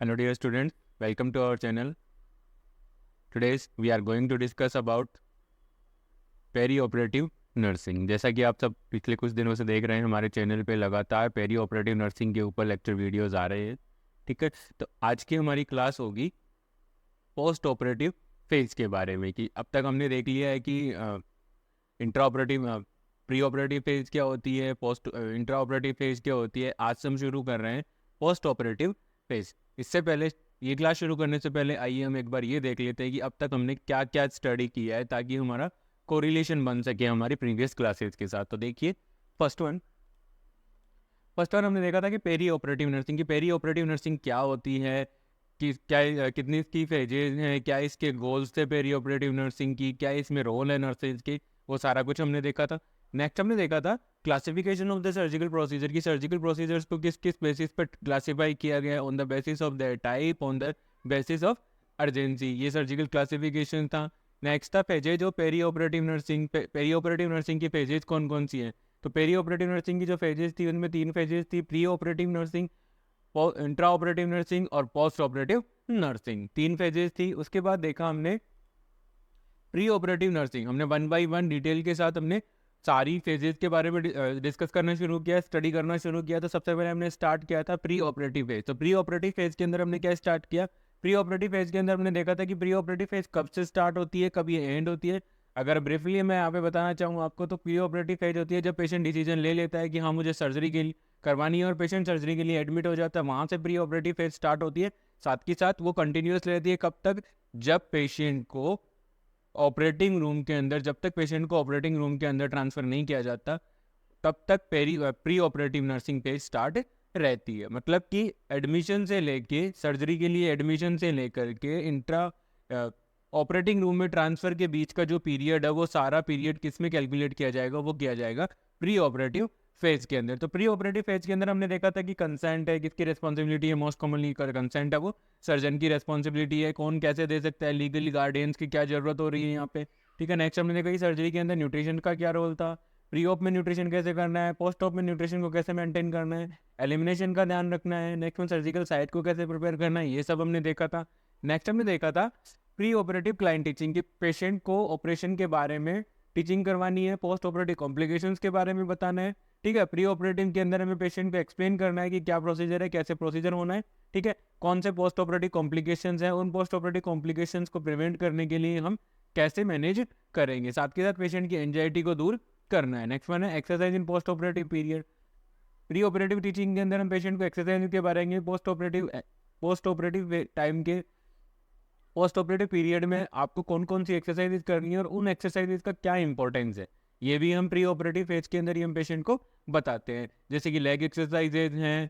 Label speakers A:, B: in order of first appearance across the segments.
A: Hello dear students, welcome to our channel. Today we are going to discuss about peri nursing. जैसा कि आप सब पिछले कुछ दिनों से देख रहे हैं, हमारे चैनल पे लगातार पेरी ऑपरेटिव नर्सिंग के ऊपर लेक्चर वीडियोस आ रहे हैं। ठीक है, तो आज की हमारी क्लास होगी पोस्ट ऑपरेटिव फेज के बारे में। कि अब तक हमने देख लिया है कि intra operative pre operative phase क्या होती है, पोस्ट इंट्रा ऑपरेटिव फेज क्या होती है। आज से हम शुरू कर रहे हैं पोस्ट ऑपरेटिव फेज। इससे पहले ये क्लास शुरू करने से पहले आइए हम एक बार ये देख लेते हैं कि अब तक हमने क्या क्या स्टडी किया है, ताकि हमारा कोरिलेशन बन सके हमारी प्रीवियस क्लासेस के साथ। तो देखिए, फर्स्ट वन हमने देखा था कि पेरी ऑपरेटिव नर्सिंग की पेरी ऑपरेटिव नर्सिंग क्या होती है, कि क्या कितनी इसकी फेजेज हैं, क्या इसके गोल्स थे पेरी ऑपरेटिव नर्सिंग की, क्या इसमें रोल है नर्सेज की, वो सारा कुछ हमने देखा था। नेक्स्ट हमने देखा था classification of the surgical procedure की सर्जिकल प्रोसीजर्स को किस किस बेसिस पर क्लासीफाई किया गया, on the basis of the type, on the basis of urgency. ये सर्जिकल क्लासिफिकेशन था। नेक्स्ट था phases of perioperative nursing. Perioperative nursing की फेजेज कौन कौन सी हैं? तो पेरी ऑपरेटिव नर्सिंग की जो फेजेज थी उनमें 3 फेजेज थी, pre operative nursing, intra operative nursing और पोस्ट ऑपरेटिव नर्सिंग। 3 फेजेज थी। उसके बाद देखा हमने प्री ऑपरेटिव नर्सिंग। हमने 1 बाई 1 डिटेल के साथ हमने सारी फेजेस के बारे में डिस्कस करना शुरू किया, स्टडी करना शुरू किया। तो सबसे पहले हमने स्टार्ट किया था प्री ऑपरेटिव फेज। तो प्री ऑपरेटिव फेज के अंदर हमने क्या स्टार्ट किया? प्री ऑपरेटिव फेज के अंदर हमने देखा था कि प्री ऑपरेटिव फेज कब से स्टार्ट होती है, कब ये एंड होती है। अगर ब्रीफली मैं यहाँ पे बताना चाहूँ आपको, तो प्री ऑपरेटिव फेज होती है जब पेशेंट डिसीजन ले लेता है कि हाँ मुझे सर्जरी के लिए करवानी है, और पेशेंट सर्जरी के लिए एडमिट हो जाता है, वहाँ से प्री ऑपरेटिव फेज स्टार्ट होती है। साथ के साथ वो कंटिन्यूस रहती है कब तक? जब पेशेंट को ऑपरेटिंग रूम के अंदर, जब तक पेशेंट को ऑपरेटिंग रूम के अंदर ट्रांसफ़र नहीं किया जाता, तब तक pre operative nursing phase start रहती है। मतलब कि एडमिशन से लेके सर्जरी के लिए एडमिशन से लेकर के इंट्रा ऑपरेटिंग रूम में ट्रांसफ़र के बीच का जो पीरियड है, वो सारा पीरियड किस में कैलकुलेट किया जाएगा? वो किया जाएगा प्री ऑपरेटिव फेज के अंदर। तो प्री ऑपरेटिव फेज के अंदर हमने देखा था कि कंसेंट है, किसकी रिस्पॉन्सिबिलिटी है? मोस्ट कॉमनली कंसेंट है वो सर्जन की रिस्पॉन्सिबिलिटी है। कौन कैसे दे सकता है? लीगली गार्डियंस की क्या जरूरत हो रही है यहाँ पे। ठीक है, नेक्स्ट हमने देखा कि सर्जरी के अंदर न्यूट्रिशन का क्या रोल था, प्री ऑप में न्यूट्रिशन कैसे करना है, पोस्ट ऑप में न्यूट्रिशन को कैसे मेंटेन करना है, एलिमिनेशन का ध्यान रखना है, नेक्स्ट में सर्जिकल साइट को कैसे प्रिपेयर करना है, ये सब हमने देखा था। नेक्स्ट हमने देखा था प्री ऑपरेटिव क्लाइंट टीचिंग की पेशेंट को ऑपरेशन के बारे में टीचिंग करवानी है, पोस्ट ऑपरेटिव कॉम्प्लिकेशंस के बारे में बताना है। ठीक है, प्री ऑपरेटिव के अंदर हमें पेशेंट को एक्सप्लेन करना है कि क्या प्रोसीजर है, कैसे प्रोसीजर होना है। ठीक है, कौन से पोस्ट ऑपरेटिव कॉम्प्लिकेशंस हैं, उन पोस्ट ऑपरेटिव कॉम्प्लिकेशंस को प्रिवेंट करने के लिए हम कैसे मैनेज करेंगे। साथ के साथ पेशेंट की एंजाइटी को दूर करना है। नेक्स्ट वन है exercise in post operative period. Pre operative teaching के अंदर हम पेशेंट को एक्सरसाइज के बारे में पोस्ट ऑपरेटिव टाइम के पोस्ट ऑपरेटिव पीरियड में आपको कौन कौन सी एक्सरसाइजेज करनी है और उन एक्सरसाइजेज का क्या इंपॉर्टेंस है, ये भी हम प्री ऑपरेटिव फेज के अंदर ही हम पेशेंट को बताते हैं। जैसे कि लेग एक्सरसाइजेज हैं,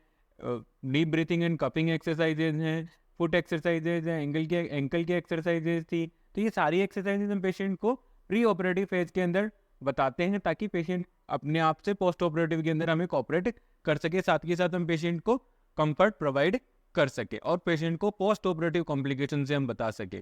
A: deep breathing and cupping exercises हैं, फुट एक्सरसाइजेज हैं, एंकल की एक्सरसाइजेज थी। तो ये सारी एक्सरसाइजेज हम पेशेंट को प्री ऑपरेटिव फेज के अंदर बताते हैं, ताकि पेशेंट अपने आप से पोस्ट ऑपरेटिव के अंदर हमें कोऑपरेट कर सके। साथ के साथ हम पेशेंट को कंफर्ट प्रोवाइड कर सके और पेशेंट को पोस्ट ऑपरेटिव कॉम्प्लिकेशन से हम बता सके।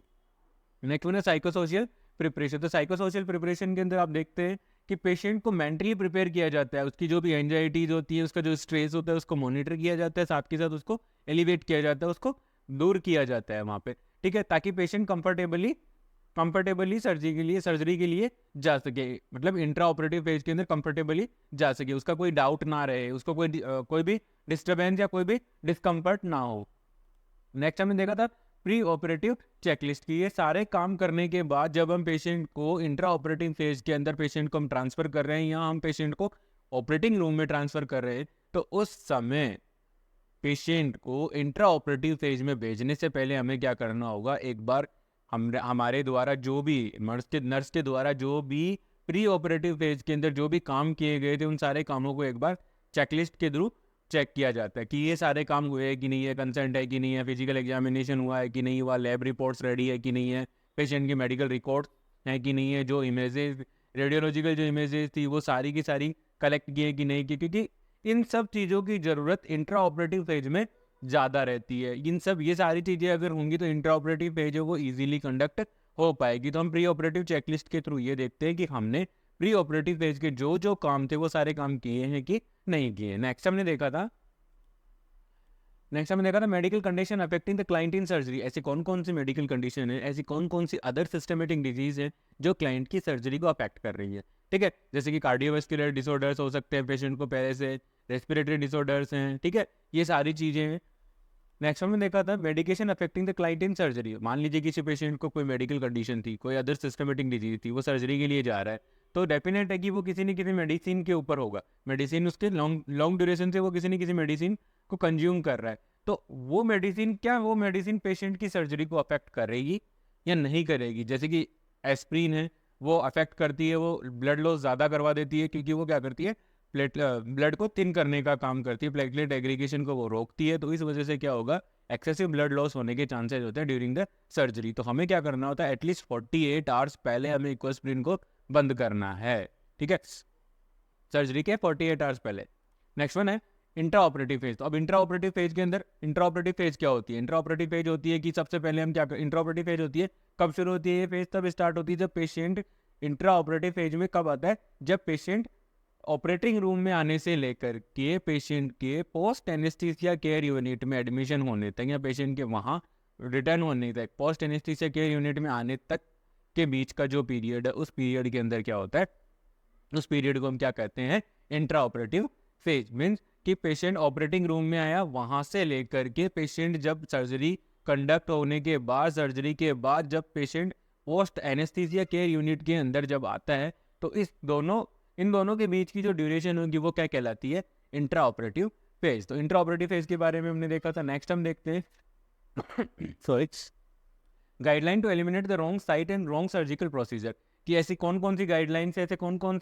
A: नेक्स्ट वन है साइकोसोशियल प्रिपरेशन। तो साइकोसोशियल प्रिपरेशन के अंदर आप देखते हैं कि पेशेंट को मेंटली प्रिपेयर किया जाता है, उसकी जो भी एंजाइटीज होती है, उसका जो स्ट्रेस होता है, उसको मॉनिटर किया जाता है, साथ के साथ उसको एलिवेट किया जाता है, उसको दूर किया जाता है वहाँ पे। ठीक है, ताकि पेशेंट कंफर्टेबली सर्जरी के लिए जा सके, मतलब इंट्रा ऑपरेटिव फेज के अंदर कंफर्टेबली जा सके, उसका कोई डाउट ना रहे, उसको कोई भी डिस्टर्बेंस या कोई भी डिस्कम्फर्ट ना हो। नेक्स्ट हमने देखा था प्री ऑपरेटिव चेकलिस्ट की। ये सारे काम करने के बाद जब हम पेशेंट को इंट्रा ऑपरेटिव फेज के अंदर पेशेंट को हम ट्रांसफर कर रहे हैं या हम पेशेंट को ऑपरेटिंग रूम में ट्रांसफर कर रहे हैं, तो उस समय पेशेंट को इंट्रा ऑपरेटिव फेज में भेजने से पहले हमें क्या करना होगा? एक बार हमारे द्वारा जो भी नर्स के द्वारा जो भी प्री ऑपरेटिव फेज के अंदर जो भी काम किए गए थे, उन सारे कामों को एक बार चेकलिस्ट के थ्रू चेक किया जाता है कि ये सारे काम हुए हैं कि नहीं है, कंसेंट है कि नहीं है, फिजिकल एग्जामिनेशन हुआ है कि नहीं हुआ, लैब रिपोर्ट्स रेडी है कि नहीं है, पेशेंट की मेडिकल रिकॉर्ड्स हैं कि नहीं है, जो इमेजेस रेडियोलॉजिकल जो इमेजेस थी वो सारी की सारी कलेक्ट की है कि नहीं की, क्योंकि इन सब चीज़ों की ज़रूरत इंट्रा ऑपरेटिव फेज में ज़्यादा रहती है। ये सारी चीज़ें अगर होंगी तो इंट्रा ऑपरेटिव फेज है वो ईजिली कंडक्ट हो पाएगी। तो हम प्री ऑपरेटिव चेकलिस्ट के थ्रू ये देखते हैं कि हमने प्री ऑपरेटिव फेज के जो जो काम थे वो सारे काम किए हैं कि नहीं किए। नेक्स्ट हमने देखा था नेक्स्ट हमने देखा था medical condition affecting the client in surgery. ऐसी कौन कौन सी मेडिकल कंडीशन है, ऐसी कौन कौन सी अदर सिस्टमेटिक डिजीज है जो क्लाइंट की सर्जरी को अफेक्ट कर रही है। ठीक है, जैसे कि कार्डियोवास्कुलर डिसऑर्डर्स हो सकते हैं पेशेंट को पहले से, रेस्पिरेटरी डिसऑर्डर्स हैं, ठीक है, ये सारी चीज़ें हैं। नेक्स्ट हमने देखा था medication affecting the client in surgery. मान लीजिए किसी पेशेंट को कोई मेडिकल कंडीशन थी, कोई अदर सिस्टमेटिक डिजीज थी, वो सर्जरी के लिए जा रहा है, तो डेफिनेट है कि वो किसी न किसी मेडिसिन के ऊपर होगा, मेडिसिन उसके लॉन्ग लॉन्ग ड्यूरेशन से वो किसी न किसी मेडिसिन को कंज्यूम कर रहा है। तो वो मेडिसिन, क्या वो मेडिसिन पेशेंट की सर्जरी को अफेक्ट करेगी या नहीं करेगी। जैसे कि एस्प्रिन है, वो अफेक्ट करती है, वो ब्लड लॉस ज़्यादा करवा देती है, क्योंकि वो क्या करती है, ब्लड को थिन करने का काम करती है, प्लेटलेट एग्रीगेशन को वो रोकती है। तो इस वजह से क्या होगा, एक्सेसिव ब्लड लॉस होने के चांसेस होते हैं ड्यूरिंग द सर्जरी। तो हमें क्या करना होता है, एटलीस्ट 48 आवर्स पहले हमें इक्वास्प्रिन को बंद करना है। ठीक है, सर्जरी के 48 आवर्स पहले। नेक्स्ट वन है इंट्रा ऑपरेटिव फेज। तो अब इंट्रा ऑपरेटिव फेज के अंदर, इंट्रा ऑपरेटिव फेज क्या होती है, इंट्रा ऑपरेटिव फेज होती है कि सबसे पहले हम क्या कर, इंट्रा ऑपरेटिव फेज होती है कब शुरू होती है ये फेज, तब स्टार्ट होती है जब पेशेंट, इंट्रा ऑपरेटिव फेज में कब आता है, जब पेशेंट ऑपरेटिंग रूम में आने से लेकर के पेशेंट के पोस्ट एनेस्थीसिया केयर यूनिट में एडमिशन होने तक, या पेशेंट के वहाँ रिटर्न होने तक, पोस्ट एनेस्थीसिया केयर यूनिट में आने तक के बीच का जो पीरियड है, उस पीरियड के अंदर क्या होता है, उस पीरियड को हम क्या कहते हैं, इंट्रा ऑपरेटिव फेज। मीन्स कि पेशेंट ऑपरेटिंग रूम में आया, वहाँ से लेकर के पेशेंट जब सर्जरी कंडक्ट होने के बाद, सर्जरी के बाद जब patient post anaesthesia care unit के अंदर जब आता है, तो इन दोनों के बीच की जो ड्यूरेशन होगी वो क्या कहलाती है, इंट्रा ऑपरेटिव फेज। तो इंट्रा ऑपरेटिव फेज के बारे में हमने देखा था। नेक्स्ट हम देखते हैं sorry, guideline to eliminate the wrong site and wrong surgical procedure. कि ऐसी कौन कौन सी गाइडलाइंस है, ऐसे कौन कौन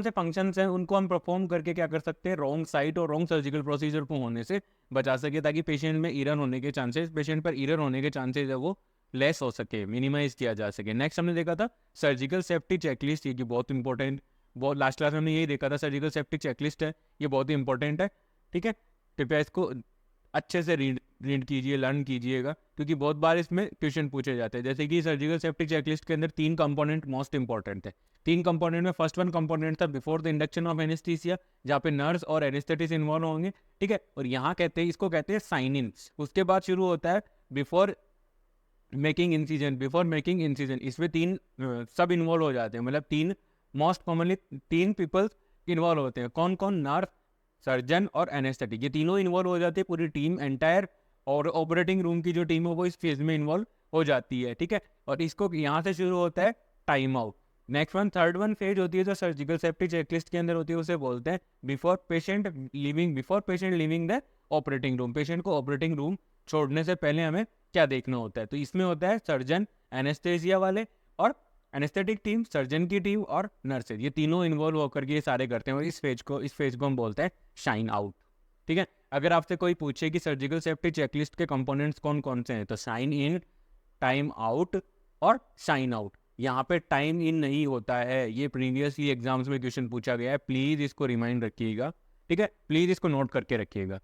A: से फंक्शंस हैं, उनको हम परफॉर्म करके क्या कर सकते हैं, रॉन्ग साइट और रॉन्ग सर्जिकल प्रोसीजर को होने से बचा सके, ताकि पेशेंट में ईरर होने के चांसेस, पेशेंट पर ईरर होने के चांसेस है वो लेस हो सके, मिनिमाइज किया जा सके। नेक्स्ट हमने देखा था सर्जिकल सेफ्टी चेकलिस्ट, ये बहुत इंपॉर्टेंट, बहुत लास्ट क्लास में हमने यही देखा था, सर्जिकल सेफ्टी चेकलिस्ट है, ये बहुत ही इंपॉर्टेंट है। ठीक है, कृपया इसको अच्छे से रीड कीजिए, लर्न कीजिएगा, क्योंकि बहुत बार इसमें क्वेश्चन पूछे जाते हैं। जैसे कि सर्जिकल सेफ्टी चेकलिस्ट के अंदर 3 कंपोनेंट मोस्ट इंपॉर्टेंट है। 3 कंपोनेंट में फर्स्ट वन कंपोनेंट था before the induction of anaesthesia, जहाँ पे नर्स और एनेस्थेटिस्ट इन्वॉल्व होंगे। ठीक है, और यहाँ इसको कहते हैं साइन इन। उसके बाद शुरू होता है before making incision, before making incision. इसमें 3 सब इन्वॉल्व हो जाते हैं, मतलब 3 मोस्ट कॉमनली 3 पीपल्स इन्वॉल्व होते हैं। कौन कौन, नर्स, सर्जन और एनेस्थेटिक, ये तीनों इन्वॉल्व हो जाते हैं, पूरी टीम एंटायर, और ऑपरेटिंग रूम की जो टीम है वो इस फेज में इन्वॉल्व हो जाती है। ठीक है, और इसको यहाँ से शुरू होता है time out. Next one, third one phase होती है जो सर्जिकल सेफ्टी चेकलिस्ट के अंदर होती है, उसे बोलते हैं before patient living the operating room. Patient को ऑपरेटिंग रूम छोड़ने से पहले हमें क्या देखना होता है, तो इसमें होता है सर्जन, एनेस्थेसिया वाले और एनेस्थेटिक टीम, सर्जन की टीम और नर्सेज, ये तीनों इन्वॉल्व होकर के ये सारे करते हैं, और इस फेज को हम बोलते हैं शाइन आउट। ठीक है, अगर आपसे कोई पूछे कि सर्जिकल सेफ्टी चेकलिस्ट के कंपोनेंट्स कौन कौन से हैं, तो साइन इन, टाइम आउट और शाइन आउट। यहाँ पे टाइम इन नहीं होता है, ये प्रीवियसली एग्जाम्स में क्वेश्चन पूछा गया है, प्लीज इसको रिमाइंड रखिएगा। ठीक है, प्लीज इसको नोट करके रखिएगा।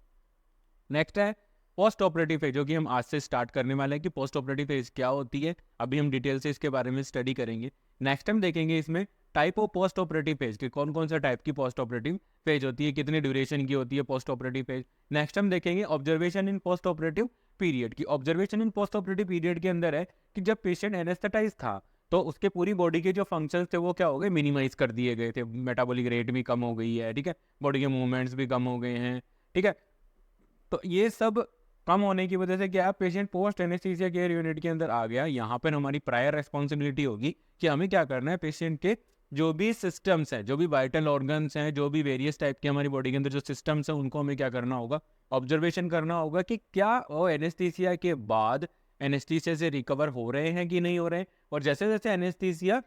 A: नेक्स्ट है पोस्ट ऑपरेटिव फेज, जो कि हम आज से स्टार्ट करने वाले हैं कि पोस्ट ऑपरेटिव फेज क्या होती है, अभी हम डिटेल से इसके बारे में स्टडी करेंगे। नेक्स्ट हम देखेंगे इसमें type of post operative phase, कि कौन कौन सा टाइप की पोस्ट ऑपरेटिव फेज होती है, कितने ड्यूरेशन की होती है पोस्ट ऑपरेटिव फेज। नेक्स्ट हम देखेंगे observation in post operative period, की observation in post operative period के अंदर है कि जब पेशेंट एनेस्थेटाइज था तो उसके पूरी बॉडी के जो फंक्शंस थे वो क्या हो गए, मिनिमाइज कर दिए गए थे, मेटाबॉलिक रेट भी कम हो गई है। ठीक है, बॉडी के मूवमेंट्स भी कम हो गए हैं। ठीक है, तो ये सब कम होने की वजह से क्या, patient post anaesthesia care unit के अंदर आ गया। यहाँ पर हमारी प्रायर रेस्पॉन्सिबिलिटी होगी कि हमें क्या करना है, पेशेंट के जो भी सिस्टम्स हैं, जो भी वाइटल ऑर्गन्स हैं, जो भी वेरियस टाइप के हमारी बॉडी के अंदर जो सिस्टम्स हैं, उनको हमें क्या करना होगा, ऑब्जर्वेशन करना होगा कि क्या वो एनेस्थीसिया के बाद एनेस्थीसिया से रिकवर हो रहे हैं कि नहीं हो रहे हैं। और जैसे जैसे एनेस्थीसिया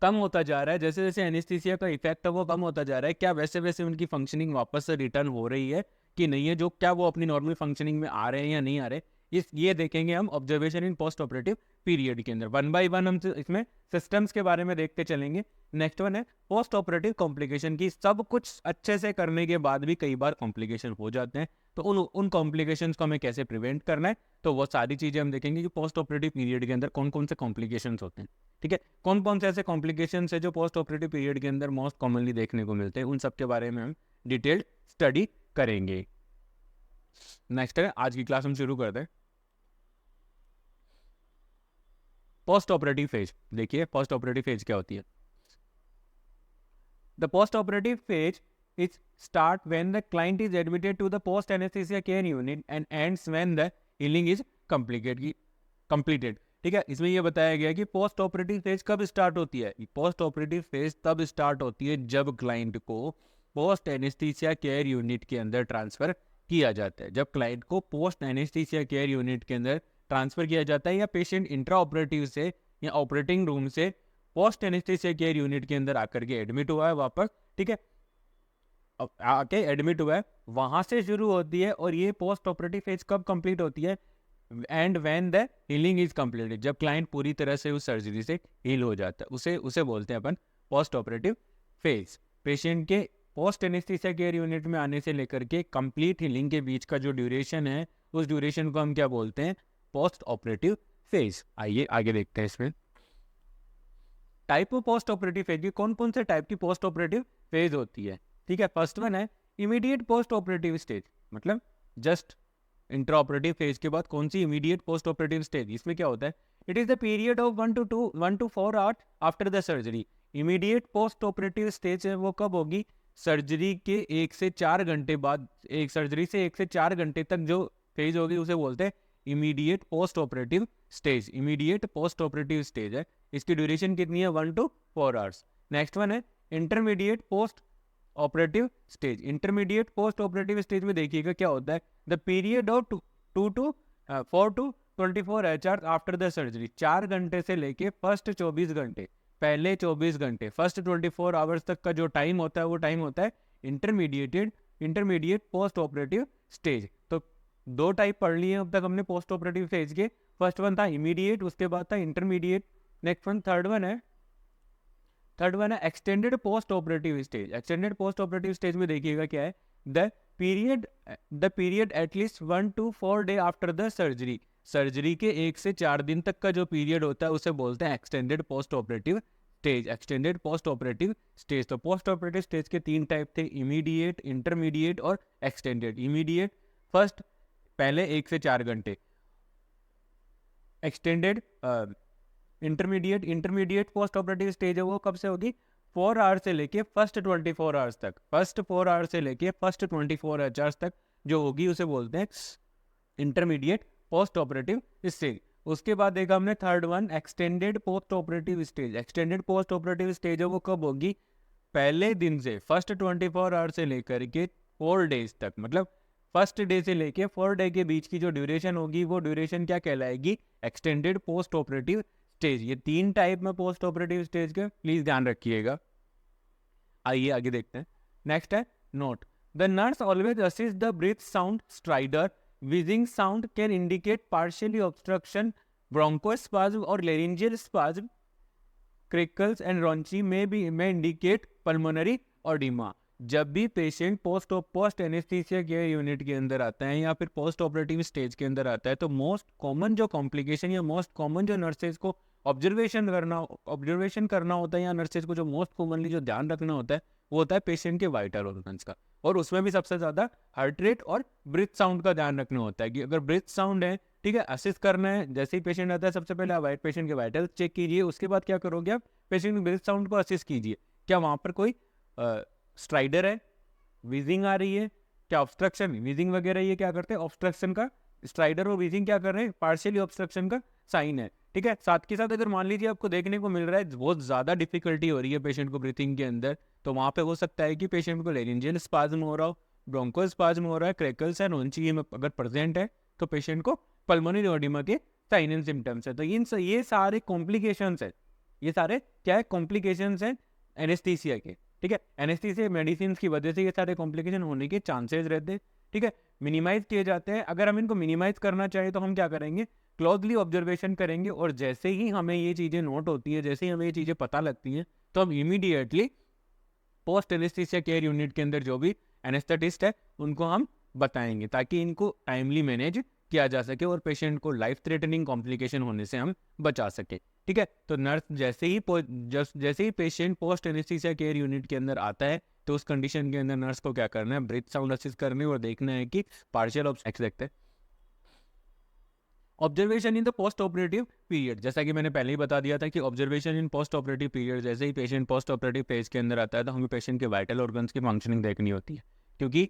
A: कम होता जा रहा है, जैसे जैसे एनेस्थीसिया का इफेक्ट है वो कम होता जा रहा है, क्या वैसे वैसे उनकी फंक्शनिंग वापस से रिटर्न हो रही है कि नहीं है, जो क्या वो अपनी नॉर्मल फंक्शनिंग में आ रहे हैं या नहीं आ रहे, ये देखेंगे हम observation in post operative period के अंदर। 1 बाय 1 हम इसमें सिस्टम्स के बारे में देखते चलेंगे। नेक्स्ट वन है पोस्ट ऑपरेटिव कॉम्प्लिकेशन, की सब कुछ अच्छे से करने के बाद भी कई बार कॉम्प्लिकेशन हो जाते हैं, तो उन कॉम्प्लिकेशंस को हमें कैसे प्रिवेंट करना है, तो वो सारी चीज़ें हम देखेंगे कि पोस्ट ऑपरेटिव पीरियड के अंदर कौन कौन से कॉम्प्लिकेशंस होते हैं। ठीक है, कौन कौन से ऐसे कॉम्प्लिकेशंस है जो पोस्ट ऑपरेटिव पीरियड के अंदर मोस्ट कॉमनली देखने को मिलते हैं, उन सब के बारे में हम डिटेल्ड स्टडी करेंगे। नेक्स्ट है, आज की क्लास हम शुरू करते हैं। Postoperative phase. देखिए पोस्ट ऑपरेटिव फेज क्या होती है। The post operative phase is start when the client is admitted to the post anaesthesia care unit and ends when the healing is completed. ठीक है, इसमें यह बताया गया कि पोस्ट ऑपरेटिव फेज कब स्टार्ट होती है। पोस्ट ऑपरेटिव फेज तब स्टार्ट होती है जब क्लाइंट को पोस्ट एनेस्थीसिया केयर यूनिट के अंदर ट्रांसफर किया जाता है। जब क्लाइंट को पोस्ट एनेस्थीसिया केयर यूनिट के अंदर ट्रांसफर किया जाता है, या पेशेंट इंट्रा ऑपरेटिव से या ऑपरेटिंग रूम से पोस्ट एनेस्थीसिया केयर यूनिट के अंदर आकर के एडमिट हुआ है वापस। ठीक है, आके एडमिट हुआ है, वहां से शुरू होती है। और ये पोस्ट ऑपरेटिव फेज कब कंप्लीट होती है? And when the healing is completed, जब क्लाइंट पूरी तरह से उस सर्जरी से हील हो जाता है, उसे बोलते हैं अपन पोस्ट ऑपरेटिव फेज। पेशेंट के पोस्ट एनेस्थीसिया केयर यूनिट में आने से लेकर के कंप्लीट हीलिंग के बीच का जो ड्यूरेशन है, उस ड्यूरेशन को हम क्या बोलते हैं? Postoperative phase. आइए आगे देखते हैं इसमें type of post operative phase की कौन कौन से टाइप की पोस्ट ऑपरेटिव फेज होती है। ठीक है, फर्स्ट वन है इमीडिएट पोस्ट ऑपरेटिव स्टेज, मतलब जस्ट इंट्रा ऑपरेटिव फेज के बाद कौन सी इमीडिएट पोस्ट ऑपरेटिव स्टेज। इसमें क्या होता है? It is the period of 1 to 4 hours after the surgery. Immediate post operative stage है वो कब होगी? सर्जरी के 1 से 4 घंटे बाद, एक सर्जरी से 1 से 4 घंटे तक जो फेज होगी उसे बोलते हैं immediate post operative stage. Immediate post operative stage है, इसकी ड्यूरेशन कितनी है? 1 to 4 आवर्स। नेक्स्ट वन है intermediate post operative stage. Intermediate post operative stage में देखिएगा क्या होता है? The period of 4 to 24 hours after the surgery. 4 घंटे से लेके फर्स्ट 24 घंटे, पहले 24 घंटे, फर्स्ट 24 आवर्स तक का जो टाइम होता है वो टाइम होता है इंटरमीडिएट पोस्ट ऑपरेटिव स्टेज। तो दो टाइप पढ़ लिए अब तक हमने पोस्ट ऑपरेटिव स्टेज के। फर्स्ट वन था इमीडिएट, उसके बाद था intermediate. Next one third one है extended post operative stage. Extended post operative stage में देखिएगा क्या है? The period at least 1 to 4 day after the surgery. Surgery के 1 से 4 दिन तक का जो पीरियड होता है उसे बोलते हैं extended post operative stage. Extended post operative stage. तो पोस्ट ऑपरेटिव स्टेज के 3 टाइप थे, इमीडिएट, इंटरमीडिएट और एक्सटेंडेड। इमीडिएट फर्स्ट पहले 1 से 4 घंटे, extended intermediate post operative stage है वो कब से होगी? 4 आवर्स से लेके फर्स्ट 24 आवर्स तक। फर्स्ट 4 आवर्स से लेके फर्स्ट 24 आवर्स तक जो होगी उसे बोलते हैं इंटरमीडिएट पोस्ट ऑपरेटिव स्टेज। उसके बाद देखा हमने third one extended post operative stage. Extended post operative stage है वो कब होगी? पहले दिन से फर्स्ट 24 आवर्स से लेकर के 4 डेज तक, मतलब फर्स्ट डे से लेके 4 डे के बीच की जो ड्यूरेशन होगी वो ड्यूरेशन क्या कहलाएगी? Extended post operative stage. ये 3 टाइप में पोस्ट ऑपरेटिव स्टेज के प्लीज ध्यान रखिएगा। आइए आगे देखते हैं। नेक्स्ट है note, the nurse always assist the breath sound stridor. Wheezing sound can indicate partially obstruction, bronchospasm और laryngeal spasm. Crackles and rhonchi में इंडिकेट पल्मोनरी ऑडिमा। जब भी patient post anaesthesia care unit के अंदर आता है या फिर पोस्ट ऑपरेटिव स्टेज के अंदर आता है, तो मोस्ट कॉमन जो कॉम्प्लिकेशन या मोस्ट कॉमन जो नर्सेज को ऑब्जर्वेशन करना होता है, या नर्सेज को जो मोस्ट कॉमनली जो ध्यान रखना होता है वो होता है पेशेंट के वाइटल ऑर्गन्स का। और उसमें भी सबसे ज्यादा हार्ट रेट और ब्रीथ साउंड का ध्यान रखना होता है कि अगर ब्रीथ साउंड है, ठीक है, असिस्ट करना है। जैसे ही पेशेंट आता है सबसे पहले आप पेशेंट के वाइटल चेक कीजिए, उसके बाद क्या करोगे आप? पेशेंट के ब्रीथ साउंड को असिस्ट कीजिए। क्या वहां पर कोई स्ट्राइडर है, वीजिंग आ रही है, क्या ऑब्स्ट्रक्शन, वीजिंग वगैरह ये क्या करते हैं? ऑब्स्ट्रक्शन का, स्ट्राइडर और वीजिंग क्या कर रहे हैं? पार्शियली ऑब्स्ट्रक्शन का साइन है। ठीक है, साथ के साथ अगर मान लीजिए आपको देखने को मिल रहा है बहुत ज्यादा डिफिकल्टी हो रही है पेशेंट को ब्रीथिंग के अंदर, तो वहां पे हो सकता है कि पेशेंट को लेरिंजियल स्पाज्म हो रहा हो, ब्रोंकोस्पाज्म हो रहा है, क्रेकल्स एंड रोंची अगर प्रेजेंट है तो पेशेंट को पल्मोनरी एडिमा के साइन एंड सिम्टम्स है। तो ये सारे कॉम्प्लिकेशंस है, ये सारे क्या है? कॉम्प्लिकेशंस है एनेस्थीसिया के। ठीक है, एनेस्थीसिया मेडिसिन की वजह से ये सारे कॉम्प्लिकेशन होने के चांसेस रहते हैं। ठीक है, मिनिमाइज किए जाते हैं। अगर हम इनको मिनिमाइज करना चाहिए तो हम क्या करेंगे? क्लोजली ऑब्जर्वेशन करेंगे, और जैसे ही हमें ये चीज़ें नोट होती है, जैसे ही हमें ये चीज़ें पता लगती हैं, तो हम immediately post anaesthesia care unit के अंदर जो भी एनेस्थेटिस्ट है उनको हम बताएंगे, ताकि इनको टाइमली मैनेज किया जा सके और पेशेंट को लाइफ थ्रेटनिंग कॉम्प्लिकेशन होने से हम बचा सके। ठीक है, तो नर्स जैसे ही patient post anaesthesia care unit के अंदर आता है, तो उस कंडीशन के अंदर नर्स को क्या करना है, ब्रीथ साउंड असिस्ट करनी है और देखना है कि पार्शियल देखते हैं observation in the post operative period. जैसा कि मैंने पहले ही बता दिया था कि observation in post operative period, जैसे ही पेशेंट पोस्ट ऑपरेटिव फेज के अंदर आता है तो हमें पेशेंट के वाइटल ऑर्गन्स की फंक्शनिंग देखनी होती है, क्योंकि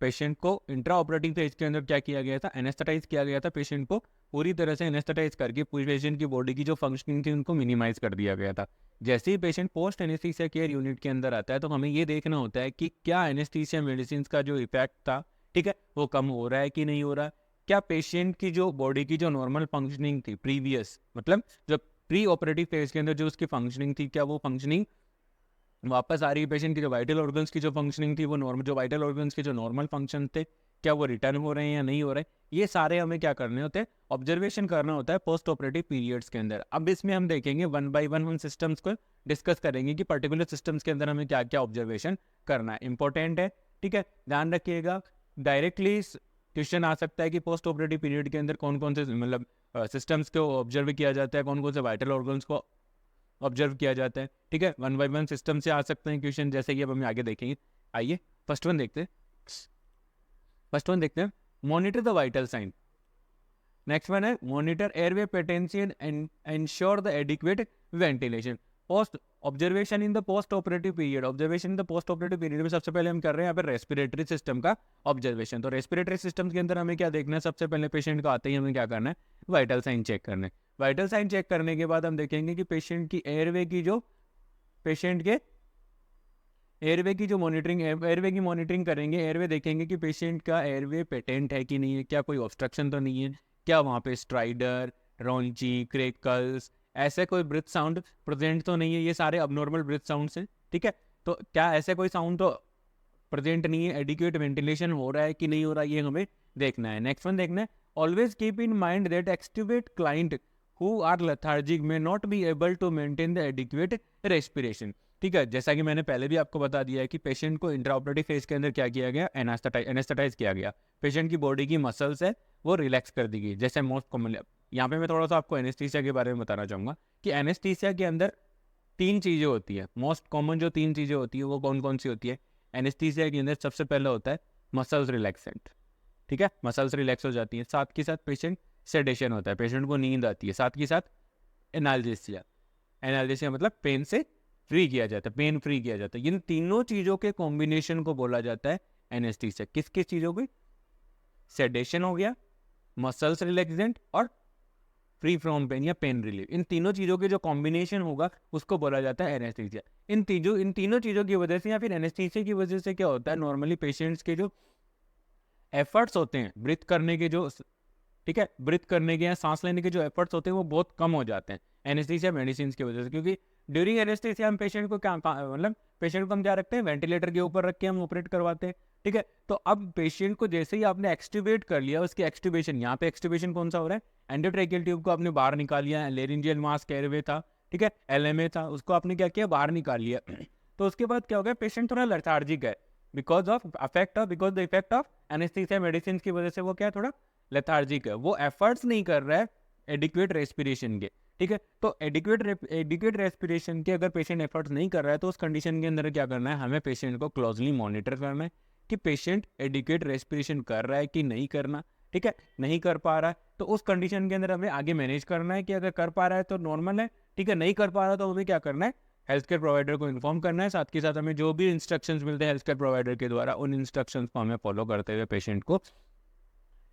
A: पेशेंट को इंट्रा ऑपरेटिव फेज के अंदर क्या किया गया था, एनेस्थेटाइज किया गया था। पेशेंट को पूरी तरह से एनेस्थेटाइज करके पूरी पेशेंट की बॉडी की जो फंक्शनिंग थी उनको मिनिमाइज कर दिया गया था। जैसे ही patient post anaesthesia care unit के अंदर आता है तो हमें ये देखना होता है कि क्या एनेस्थीसिया मेडिसिन का जो इफेक्ट था, ठीक है, वो कम हो रहा है कि नहीं हो रहा। क्या पेशेंट की जो बॉडी की जो नॉर्मल फंक्शनिंग थी प्रीवियस, मतलब जो प्री ऑपरेटिव फेज के अंदर जो उसकी फंक्शनिंग थी, क्या वो फंक्शनिंग वापस आ रही है। पेशेंट की जो वाइटल ऑर्गन्स की जो फंक्शनिंग थी वो नॉर्मल, जो वाइटल ऑर्गन्स के जो नॉर्मल फंक्शन थे, क्या वो रिटर्न हो रहे हैं या नहीं हो रहे। ये सारे हमें क्या करने होते हैं, ऑब्जर्वेशन करना होता है पोस्ट ऑपरेटिव पीरियड्स के अंदर। अब इसमें हम देखेंगे वन बाय वन उन सिस्टम्स को डिस्कस करेंगे कि पर्टिकुलर सिस्टम्स के अंदर हमें क्या क्या ऑब्जर्वेशन करना है, इंपॉर्टेंट है, ठीक है, ध्यान रखिएगा। डायरेक्टली क्वेश्चन आ सकता है कि पोस्ट ऑपरेटिव पीरियड के अंदर कौन कौन से मतलब सिस्टम्स को ऑब्जर्व किया जाता है, कौन कौन से वाइटल ऑर्गन्स को ऑब्जर्व किया जाता है, ठीक है। वन बाय वन सिस्टम से आ सकते हैं क्वेश्चन, जैसे कि अब हम आगे देखेंगे। आइए फर्स्ट वन देखते हैं, monitor the vital sign. Next one है monitor airway patency and ensure the adequate ventilation. Post observation in the post operative period, observation in the post operative period में सबसे पहले हम कर रहे हैं यहाँ पे रेस्पिरेटरी सिस्टम का ऑब्जर्वेशन। तो रेस्पिरेटरी सिस्टम के अंदर हमें क्या देखना है, सबसे पहले पेशेंट को आते ही हमें क्या करना है, वाइटल साइन चेक करना है। वाइटल साइन चेक करने के बाद हम देखेंगे कि पेशेंट की एयरवे की जो पेशेंट के एयरवे की जो मॉनिटरिंग, एयरवे की मॉनिटरिंग करेंगे। एयरवे देखेंगे कि पेशेंट का एयरवे पेटेंट है कि नहीं है, क्या कोई ऑब्स्ट्रक्शन तो नहीं है, क्या वहाँ पे स्ट्राइडर, रॉन्ची, क्रेकल्स, ऐसे कोई ब्रीथ साउंड प्रेजेंट तो नहीं है। ये सारे अबनॉर्मल ब्रीथ साउंड हैं, ठीक है। तो क्या ऐसे कोई साउंड तो प्रेजेंट नहीं है, एडिक्वेट वेंटिलेशन हो रहा है कि नहीं हो रहा है, ये हमें देखना है। नेक्स्ट वन देखना है, always keep in mind that extubate client who are lethargic may not be able to maintain the adequate respiration। ठीक है, जैसा कि मैंने पहले भी आपको बता दिया है कि पेशेंट को इंट्राऑपरेटिव फेज के अंदर क्या किया गया, एनेस्थेटाइज किया गया। पेशेंट की बॉडी की मसल्स है वो रिलैक्स कर दी गई। जैसे मोस्ट कॉमनली यहाँ पे मैं थोड़ा सा आपको एनेस्थीसिया के बारे में बताना चाहूँगा कि एनेस्थीसिया के अंदर 3 चीज़ें होती है। मोस्ट कॉमन जो 3 चीज़ें होती है वो कौन कौन सी होती है एनेस्थीसिया के अंदर। सबसे पहला होता है मसल्स रिलैक्सेंट, ठीक है, मसल्स रिलैक्स हो जाती है। साथ के साथ पेशेंट सेडेशन होता है, पेशेंट को नींद आती है। साथ के साथ एनाल्जेसिया, एनाल्जेसिया मतलब पेन से फ्री किया जाता है, पेन फ्री किया जाता है। इन तीनों चीज़ों के कॉम्बिनेशन को बोला जाता है एनेस्थीसिया। किस किस चीज़ों की, सेडेशन हो गया, मसल्स रिलैक्सेंट और फ्री फ्रॉम पेन या पेन रिलीफ। इन तीनों चीज़ों के जो कॉम्बिनेशन होगा उसको बोला जाता है एनेस्थीसिया। इन तीनों चीज़ों की वजह से या फिर एनेस्थीसिया की वजह से क्या होता है, नॉर्मली पेशेंट्स के जो एफर्ट्स होते हैं ब्रीथ करने के जो, ठीक है, ब्रीथ करने के या सांस लेने के जो एफर्ट्स होते हैं वो बहुत कम हो जाते हैं एनेस्थीसिया मेडिसिन की वजह से। क्योंकि ड्यूरिंग एनेस्थीसिया हम पेशेंट को क्या मतलब पेशेंट को हम क्या रखते हैं, वेंटिलेटर के ऊपर रख के हम ऑपरेट करवाते हैं, ठीक है। तो अब पेशेंट को जैसे ही आपने एक्सट्यूबेट कर लिया, उसकी एक्सट्यूबेशन, यहाँ पे एक्सट्यूबेशन कौन सा हो रहा है, एंडोट्रेकियल ट्यूब को आपने बाहर निकाल लिया, लेरिंजियल मास्क एयरवे था, ठीक है, एलएमए था, उसको आपने क्या किया, बाहर निकाल लिया। तो उसके बाद क्या हो गया, पेशेंट थोड़ा लेथार्जिक है because the effect of anaesthesia medicine की वजह से वो क्या थोड़ा लेथार्जिक है, वो एफर्ट्स नहीं कर रहा है एडिक्वेट रेस्पिरेशन के, ठीक है। तो एडिक्वेट रेस्पिरेशन के अगर पेशेंट एफर्ट्स नहीं कर रहा है तो उस कंडीशन के अंदर क्या करना है, हमें पेशेंट को क्लोजली मॉनिटर करना है कि पेशेंट एडिक्वेट रेस्पिरेशन कर रहा है कि नहीं करना, ठीक है। नहीं कर पा रहा है तो उस कंडीशन के अंदर हमें आगे मैनेज करना है कि अगर कर पा रहा है तो नॉर्मल है, ठीक है, नहीं कर पा रहा तो हमें क्या करना है, हेल्थ केयर प्रोवाइडर को इन्फॉर्म करना है। साथ के साथ हमें जो भी इंस्ट्रक्शंस मिलते हैं हेल्थ केयर प्रोवाइडर के द्वारा, उन इंस्ट्रक्शंस को हमें फॉलो करते हुए पेशेंट को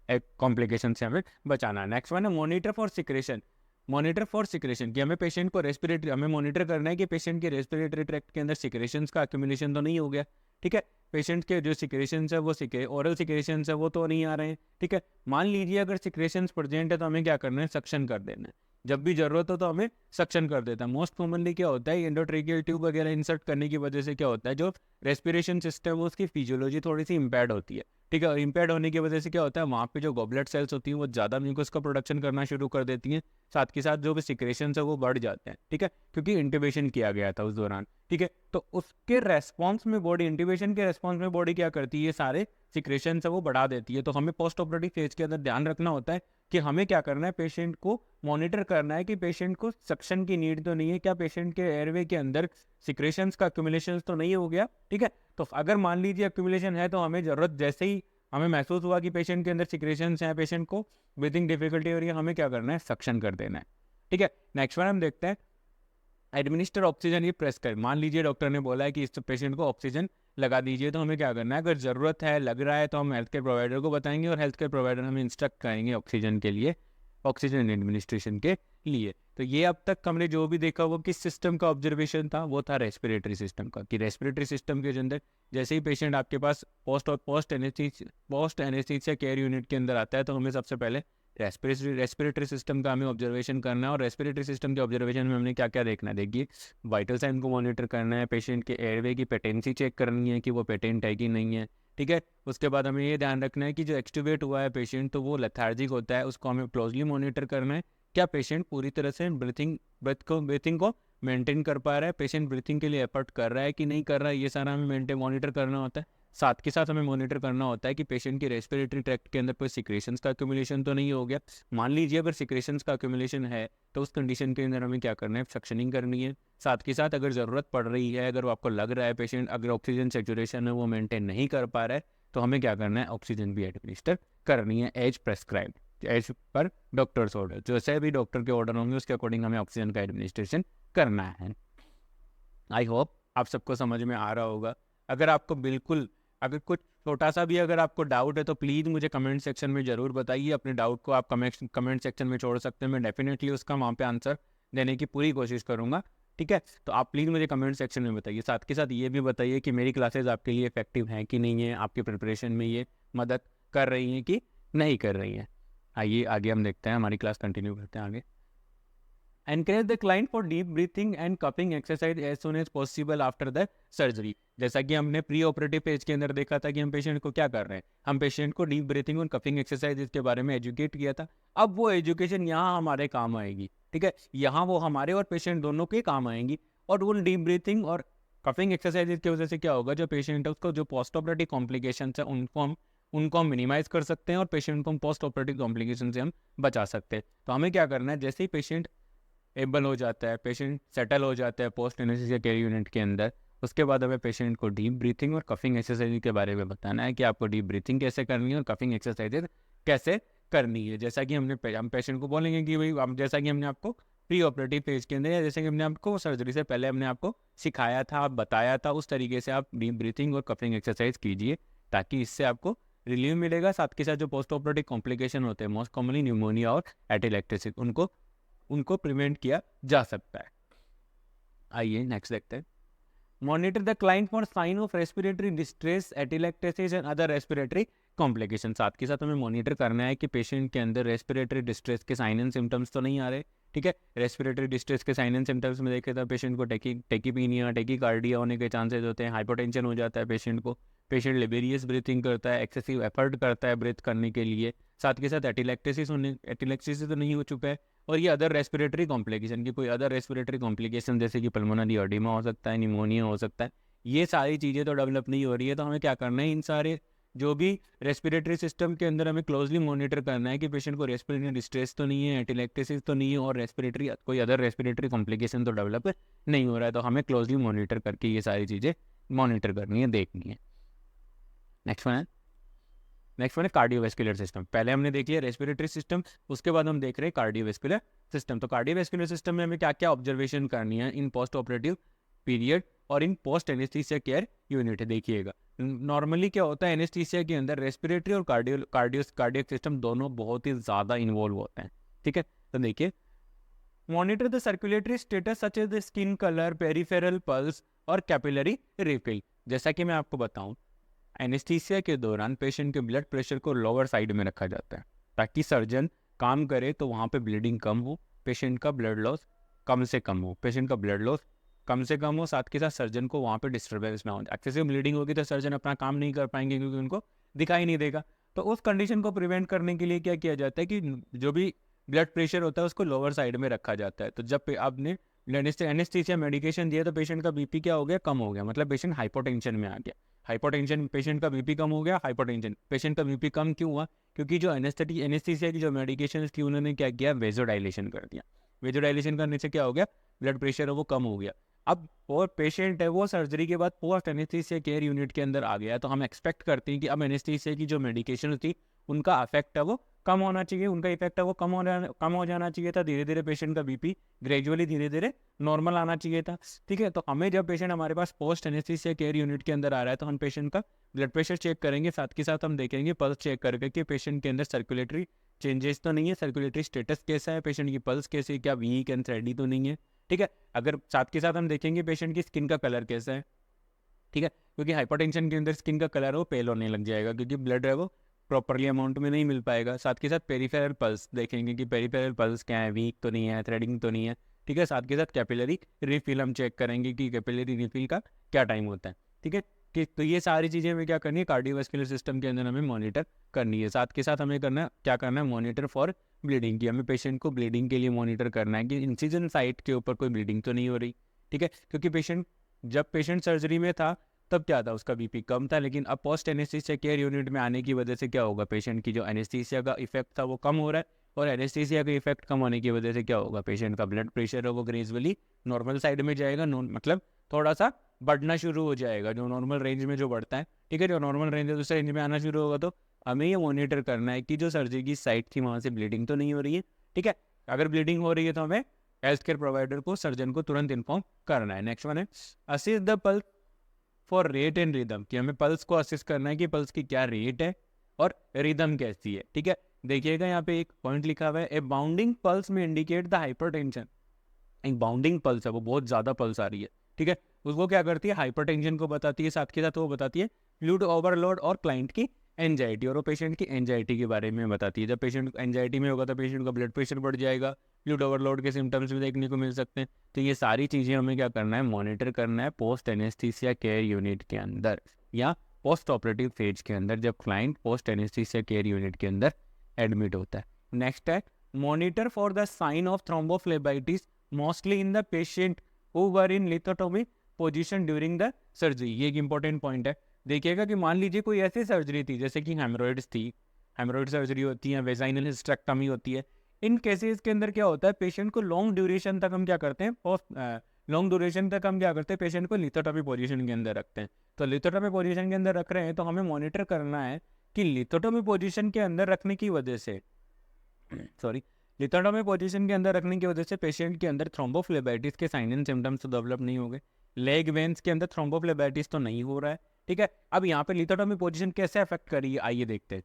A: एक कॉम्प्लिकेशन से हमें बचाना है। नेक्स्ट वन है monitor for secretion. Monitor for secretion कि हमें पेशेंट को रेस्पिरेटरी, हमें मॉनिटर करना है कि पेशेंट के रेस्पिरेटरी ट्रैक्ट के अंदर सिक्रेशंस का एक्यूमुलेशन तो नहीं हो गया, ठीक है। पेशेंट के जो सिक्रेशंस है वो ओरल सिक्रेशंस है वो तो नहीं आ रहे हैं, ठीक है। मान लीजिए अगर सिक्रेशंस प्रेजेंट है तो हमें क्या करना है, सक्शन कर देना है। जब भी जरूरत हो तो हमें सक्शन कर देता है। मोस्ट कॉमनली क्या होता है, एंडोट्रेकियल ट्यूब वगैरह इंसर्ट करने की वजह से क्या होता है, जो रेस्पिरेशन सिस्टम है उसकी फिजियोलॉजी थोड़ी सी इम्पेयर्ड होती है, ठीक है। और इम्पेयर्ड होने की वजह से क्या होता है, वहाँ पे जो गॉबलेट सेल्स होती हैं वो ज़्यादा म्यूकस का प्रोडक्शन करना शुरू कर देती हैं। साथ के साथ जो भी सिक्रेशंस है वो बढ़ जाते हैं, ठीक है, क्योंकि इंट्यूबेशन किया गया था उस दौरान, ठीक है। तो उसके रेस्पॉन्स में बॉडी, इंट्यूबेशन के रेस्पॉन्स में बॉडी क्या करती है, सारे सिक्रेशंस है वो बढ़ा देती है। तो हमें पोस्ट ऑपरेटिव फेज के अंदर ध्यान रखना होता है कि हमें क्या करना है, पेशेंट को मॉनिटर करना है कि पेशेंट को सक्शन की नीड तो नहीं है, क्या पेशेंट के एयरवे के अंदर सिक्रेशंस का एक्यूमुलेशन तो नहीं हो गया। ठीक है, तो अगर मान लीजिए एक्यूमुलेशन है तो हमें ज़रूरत जैसे ही हमें महसूस हुआ कि पेशेंट के अंदर सिक्रेशंस हैं, पेशेंट को ब्रीथिंग डिफिकल्टी हो रही है, हमें क्या करना है, सक्शन कर देना है। ठीक है, नेक्स्ट वन हम देखते हैं एडमिनिस्टर ऑक्सीजन, ये प्रेस कर। मान लीजिए डॉक्टर ने बोला है कि इस पेशेंट को ऑक्सीजन लगा दीजिए, तो हमें क्या करना है, अगर ज़रूरत है, लग रहा है, तो हम हेल्थ केयर प्रोवाइडर को बताएंगे और हेल्थ केयर प्रोवाइडर हमें इंस्ट्रक्ट करेंगे ऑक्सीजन के लिए, ऑक्सीजन एडमिनिस्ट्रेशन के लिए। तो ये अब तक हमने जो भी देखा वो किस सिस्टम का ऑब्जर्वेशन था, वो था रेस्पिरेटरी सिस्टम का, कि रेस्पिरेटरी सिस्टम के अंदर जैसे ही पेशेंट आपके पास पोस्ट एनेस्थीसिया केयर यूनिट के अंदर आता है, तो हमें सबसे पहले रेस्पिरेटरी सिस्टम का हमें ऑब्जर्वेशन करना है। और रेस्पिरेटरी सिस्टम के ऑब्जर्वेशन में हमने क्या क्या देखना है, देखिए वाइटल साइन को मॉनिटर करना है, पेशेंट के एयरवे की पेटेंसी चेक करनी है कि वो पेटेंट है कि नहीं है। ठीक है, उसके बाद हमें ये ध्यान रखना है कि जो एक्सट्यूबेट हुआ है पेशेंट, तो वो लेथार्जिक होता है, उसको हमें क्लोजली मॉनिटर करना है, क्या पेशेंट पूरी तरह से ब्रीथिंग को मेंटेन कर पा रहा है, पेशेंट ब्रीथिंग के लिए एफर्ट कर रहा है कि नहीं कर रहा है, ये सारा हमें मॉनिटर करना होता है। साथ के साथ हमें मॉनिटर करना होता है कि पेशेंट की रेस्पिरेटरी ट्रैक्ट के अंदर कोई सिक्रेशंस का एक्यूमुलेशन तो नहीं हो गया। मान लीजिए अगर सिक्रेशंस का एक्यूमुलेशन है, तो उस कंडीशन के अंदर हमें क्या करना है, सक्शनिंग करनी है। साथ के साथ अगर ज़रूरत पड़ रही है, अगर आपको लग रहा है पेशेंट अगर ऑक्सीजन सेचुरेशन है वो मेंटेन नहीं कर पा रहा है, तो हमें क्या करना है, ऑक्सीजन भी एडमिनिस्टर करनी है as prescribe, as per doctor's order, जैसे भी डॉक्टर के ऑर्डर होंगे उसके अकॉर्डिंग हमें ऑक्सीजन का एडमिनिस्ट्रेशन करना है। आई होप आप सबको समझ में आ रहा होगा। अगर आपको बिल्कुल अगर कुछ छोटा सा भी अगर आपको डाउट है तो प्लीज़ मुझे कमेंट सेक्शन में ज़रूर बताइए। अपने डाउट को आप कमेंट सेक्शन में छोड़ सकते हैं, मैं डेफिनेटली उसका वहाँ पे आंसर देने की पूरी कोशिश करूँगा। ठीक है, तो आप प्लीज़ मुझे कमेंट सेक्शन में बताइए। साथ के साथ ये भी बताइए कि मेरी क्लासेस आपके लिए इफेक्टिव हैं कि नहीं है, आपके प्रिपरेशन में ये मदद कर रही हैं कि नहीं कर रही हैं। आइए आगे हम देखते हैं, हमारी क्लास कंटिन्यू करते हैं आगे। Encourage the client for deep breathing and cupping exercise as soon as possible after the surgery। जैसा कि हमने प्री ऑपरेटिव पेज के अंदर देखा था कि हम पेशेंट को क्या कर रहे हैं, हम पेशेंट को डीप ब्रीथिंग और कपिंग एक्सरसाइज के बारे में एजुकेट किया था। अब वो एजुकेशन यहाँ हमारे काम आएगी। ठीक है, यहाँ वो हमारे और पेशेंट दोनों के काम आएंगी। और उन डीप ब्रीथिंग और कपिंग एक्सरसाइज की वजह से क्या होगा, जो पेशेंट है उसको जो पोस्ट ऑपरेटिव कॉम्प्लिकेशन है उनको हम मिनिमाइज कर सकते हैं और पेशेंट को हम पोस्ट ऑपरेटिव कॉम्प्लिकेशन से हम बचा सकते हैं। तो हमें क्या करना है, जैसे ही पेशेंट एबल हो जाता है, पेशेंट सेटल हो जाता है पोस्ट एनेस्थीसिया केयर यूनिट के अंदर, उसके बाद हमें पेशेंट को डीप ब्रीथिंग और कफिंग एक्सरसाइज के बारे में बताना है कि आपको डीप ब्रीथिंग कैसे करनी है और कफिंग एक्सरसाइज कैसे करनी है। जैसा कि हम पेशेंट को बोलेंगे कि भाई हम, जैसा कि हमने आपको प्री ऑपरेटिव फेज के अंदर या जैसे कि हमने आपको सर्जरी से पहले हमने आपको सिखाया था, बताया था, उस तरीके से आप डीप ब्रीथिंग और कफिंग एक्सरसाइज कीजिए, ताकि इससे आपको रिलीव मिलेगा। साथ के साथ जो पोस्ट ऑपरेटिव कॉम्प्लिकेशन होते हैं, मोस्ट कॉमनली न्यूमोनिया और एटिलेक्टेसिस, उनको प्रिवेंट किया जा सकता है। आइए नेक्स्ट देखते हैं। Monitor the client for sign of respiratory distress, atelectasis and other respiratory complication. साथ के साथ हमें मॉनिटर करना है कि पेशेंट के अंदर रेस्पिरेटरी डिस्ट्रेस के साइन एंड सिम्टम्स तो नहीं आ रहे। ठीक है, रेस्पिरेटरी डिस्ट्रेस के साइन एंड सिम्टम्स में देखें तो पेशेंट को टेकीपीनिया, टेकीकार्डिया होने के चांसेस होते हैं, हाइपोटेंशन हो जाता है पेशेंट को, पेशेंट लिबेरियस ब्रीथिंग करता है, एक्सेसिव एफर्ट करता है ब्रीथ करने के लिए। साथ के साथ एटिलेक्टेसिस तो नहीं हो चुका है। और ये अदर रेस्पिरेटरी कॉम्प्लिकेशन की कोई अदर रेस्पिरेटरी कॉम्प्लिकेशन जैसे कि पल्मोनरी एडिमा हो सकता है, निमोनिया हो सकता है, ये सारी चीज़ें तो डेवलप नहीं हो रही है। तो हमें क्या करना है, इन सारे जो भी रेस्पिरेटरी सिस्टम के अंदर हमें क्लोजली मॉनिटर करना है कि पेशेंट को रेस्पिरेटरी डिस्ट्रेस तो नहीं है, एटिलेक्टेसिस तो नहीं है और रेस्पिरेटरी कोई अदर रेस्पिरेटरी कॉम्प्लिकेशन तो डेवलप नहीं हो रहा है। तो हमें क्लोजली मॉनिटर करके ये सारी चीज़ें मॉनिटर करनी है, देखनी है। नेक्स्ट वन है कार्डियोवेस्कुलर सिस्टम। पहले हमने देख लिया रेस्पिरेटरी सिस्टम, उसके बाद हम देख रहे हैं कार्डियोवेस्कुलर सिस्टम। तो कार्डियोवेस्कुलर सिस्टम में हमें क्या क्या ऑब्जर्वेशन करनी है इन पोस्ट ऑपरेटिव पीरियड और इन पोस्ट एनेस्थीसिया केयर यूनिट। देखिएगा नॉर्मली क्या होता है, एनेस्थीसिया के अंदर रेस्पिरेटरी और कार्डियक सिस्टम दोनों बहुत ही ज़्यादा इन्वॉल्व होते हैं। ठीक है, तो देखिए monitor the circulatory status such as the skin colour, peripheral pulse और कैपिलरी रिफिल। जैसा कि मैं आपको बताऊं, एनेस्थीसिया के दौरान पेशेंट के ब्लड प्रेशर को लोअर साइड में रखा जाता है ताकि सर्जन काम करे तो वहाँ पे ब्लीडिंग कम हो, पेशेंट का ब्लड लॉस कम से कम हो, साथ के साथ सर्जन को वहाँ पे डिस्टर्बेंस ना हो। एक्सेसिव ब्लीडिंग होगी तो सर्जन अपना काम नहीं कर पाएंगे क्योंकि उनको दिखाई नहीं देगा। तो उस कंडीशन को प्रिवेंट करने के लिए क्या किया जाता है कि जो भी ब्लड प्रेशर होता है उसको लोअर साइड में रखा जाता है। तो जब आपने एनेस्थीसिया मेडिकेशन दिया तो पेशेंट का बीपी क्या हो गया, कम हो गया, मतलब पेशेंट हाइपोटेंशन में आ गया। हाइपोटेंशन, पेशेंट का बीपी कम हो गया, हाइपोटेंशन, पेशेंट का बीपी कम क्यों हुआ, क्योंकि जो एनेस्थीसिया की जो मेडिकेशन थी उन्होंने क्या किया, वेजोडाइलेशन कर दिया। वेजोडाइलेशन करने से क्या हो गया, ब्लड प्रेशर है वो कम हो गया। अब और पेशेंट है वो सर्जरी के बाद पोस्ट एनेस्थीसिया केयर यूनिट के अंदर आ गया, तो हम एक्सपेक्ट करते हैं कि अब एनेस्थीसिया की जो मेडिकेशन थी उनका इफेक्ट है वो कम होना चाहिए, उनका इफेक्ट है वो कम हो जाना चाहिए था। धीरे धीरे पेशेंट का बीपी ग्रेजुअली धीरे धीरे नॉर्मल आना चाहिए था। ठीक है, तो हमें जब पेशेंट हमारे पास पोस्ट एनेस्थीसिया केयर यूनिट के अंदर आ रहा है तो हम पेशेंट का ब्लड प्रेशर चेक करेंगे, साथ के साथ हम देखेंगे पल्स चेक करके कि पेशेंट के अंदर सर्कुलेटरी चेंजेस तो नहीं है, सर्कुलेटरी स्टेटस कैसा है, पेशेंट की पल्स कैसी है, क्या वीक एंड थ्रेडी तो नहीं है। ठीक है, अगर साथ के साथ हम देखेंगे पेशेंट की स्किन का कलर कैसा है। ठीक है, क्योंकि हाइपरटेंशन के अंदर स्किन का कलर वो पेल होने लग जाएगा, क्योंकि ब्लड है वो प्रॉपरली अमाउंट में नहीं मिल पाएगा। साथ के साथ पेरिफेरल पल्स देखेंगे कि पेरिफेरल पल्स क्या है, वीक तो नहीं है, थ्रेडिंग तो नहीं है। ठीक है, साथ के साथ कैपिलरी रिफिल हम चेक करेंगे कि कैपिलरी रिफिल का क्या टाइम होता है। ठीक है, कि तो ये सारी चीज़ें हमें क्या करनी है, कार्डियोवास्कुलर सिस्टम के अंदर हमें मॉनिटर करनी है। साथ के साथ हमें करना क्या करना है, मॉनिटर फॉर ब्लीडिंग की, हमें पेशेंट को ब्लीडिंग के लिए मॉनिटर करना है कि इंसिजन साइट के ऊपर कोई ब्लीडिंग तो नहीं हो रही। ठीक है, क्योंकि जब पेशेंट सर्जरी में था तब क्या था, उसका बीपी कम था, लेकिन अब पोस्ट एनेस्थीसिया केयर यूनिट में आने की वजह से क्या होगा, पेशेंट की जो एनेस्थीसिया का इफेक्ट था वो कम हो रहा है, और एनेस्थीसिया का इफेक्ट कम होने की वजह से क्या होगा, पेशेंट का ब्लड प्रेशर है वो ग्रेजुअली नॉर्मल साइड में जाएगा, मतलब थोड़ा सा बढ़ना शुरू हो जाएगा, जो नॉर्मल रेंज में जो बढ़ता है। ठीक है, जो नॉर्मल रेंज है उस रेंज में आना शुरू होगा, तो हमें ये मॉनिटर करना है कि जो सर्जरी की साइट थी वहाँ से ब्लीडिंग तो नहीं हो रही है। ठीक है, अगर ब्लीडिंग हो रही है तो हमें हेल्थ केयर प्रोवाइडर को, सर्जन को तुरंत इन्फॉर्म करना है। नेक्स्ट वन है assist the pulse for rate and rhythm, कि हमें पल्स को असिस्ट करना है कि पल्स की क्या रेट है और रिदम कैसी है। ठीक है, देखिएगा यहाँ पे एक पॉइंट लिखा हुआ है, ए बाउंडिंग पल्स में इंडिकेट द हाइपरटेंशन। एक बाउंडिंग पल्स है, वो बहुत ज़्यादा पल्स आ रही है। ठीक है, उसको क्या करती है, हाइपरटेंशन को बताती है, साथ के साथ वो बताती है फ्लूइड ओवरलोड और क्लाइंट की एंजाइटी, और वो पेशेंट की एंजाइटी के बारे में बताती है। जब पेशेंट एंजाइटी में होगा तो पेशेंट का ब्लड प्रेशर बढ़ जाएगा, फ्लूइड ओवरलोड के सिम्टम्स भी देखने को मिल सकते हैं। तो ये सारी चीज़ें हमें क्या करना है, मॉनिटर करना है पोस्ट एनेस्थीसिया केयर यूनिट के अंदर या पोस्ट ऑपरेटिव फेज के अंदर, जब client post anaesthesia care unit के अंदर एडमिट होता है। नेक्स्ट है monitor for the sign of thrombophlebitis mostly in the patient who were in lithotomy position during the surgery. ये एक इंपॉर्टेंट पॉइंट है। देखिएगा कि मान लीजिए कोई ऐसी सर्जरी थी जैसे कि हेमरोइड्स थी, हेमरोइड सर्जरी होती है, वेजाइनल हिस्टेरेक्टमी होती है। इन केसेस के अंदर क्या होता है, पेशेंट को लॉन्ग ड्यूरेशन तक हम क्या करते हैं, लॉन्ग ड्यूरेशन तक हम क्या करते हैं, पेशेंट को लिथोटोमी पोजीशन के अंदर रखते हैं। तो लिथोटोमी पोजीशन के अंदर रख रहे हैं तो हमें मॉनिटर करना है कि लिथोटोमी पोजीशन के अंदर रखने की वजह से लिथोटोमी पोजीशन के अंदर रखने की वजह से पेशेंट के अंदर थ्रोम्बोफ्लेबाइटिस के साइन एंड सिम्टम्स तो डेवलप नहीं हो गए, लेग वेन्स के अंदर थ्रोम्बोफ्लेबाइटिस तो नहीं हो रहा है। ठीक है, अब यहाँ पे लिथोटोमी पोजीशन कैसे अफेक्ट करी है, आइए देखते हैं।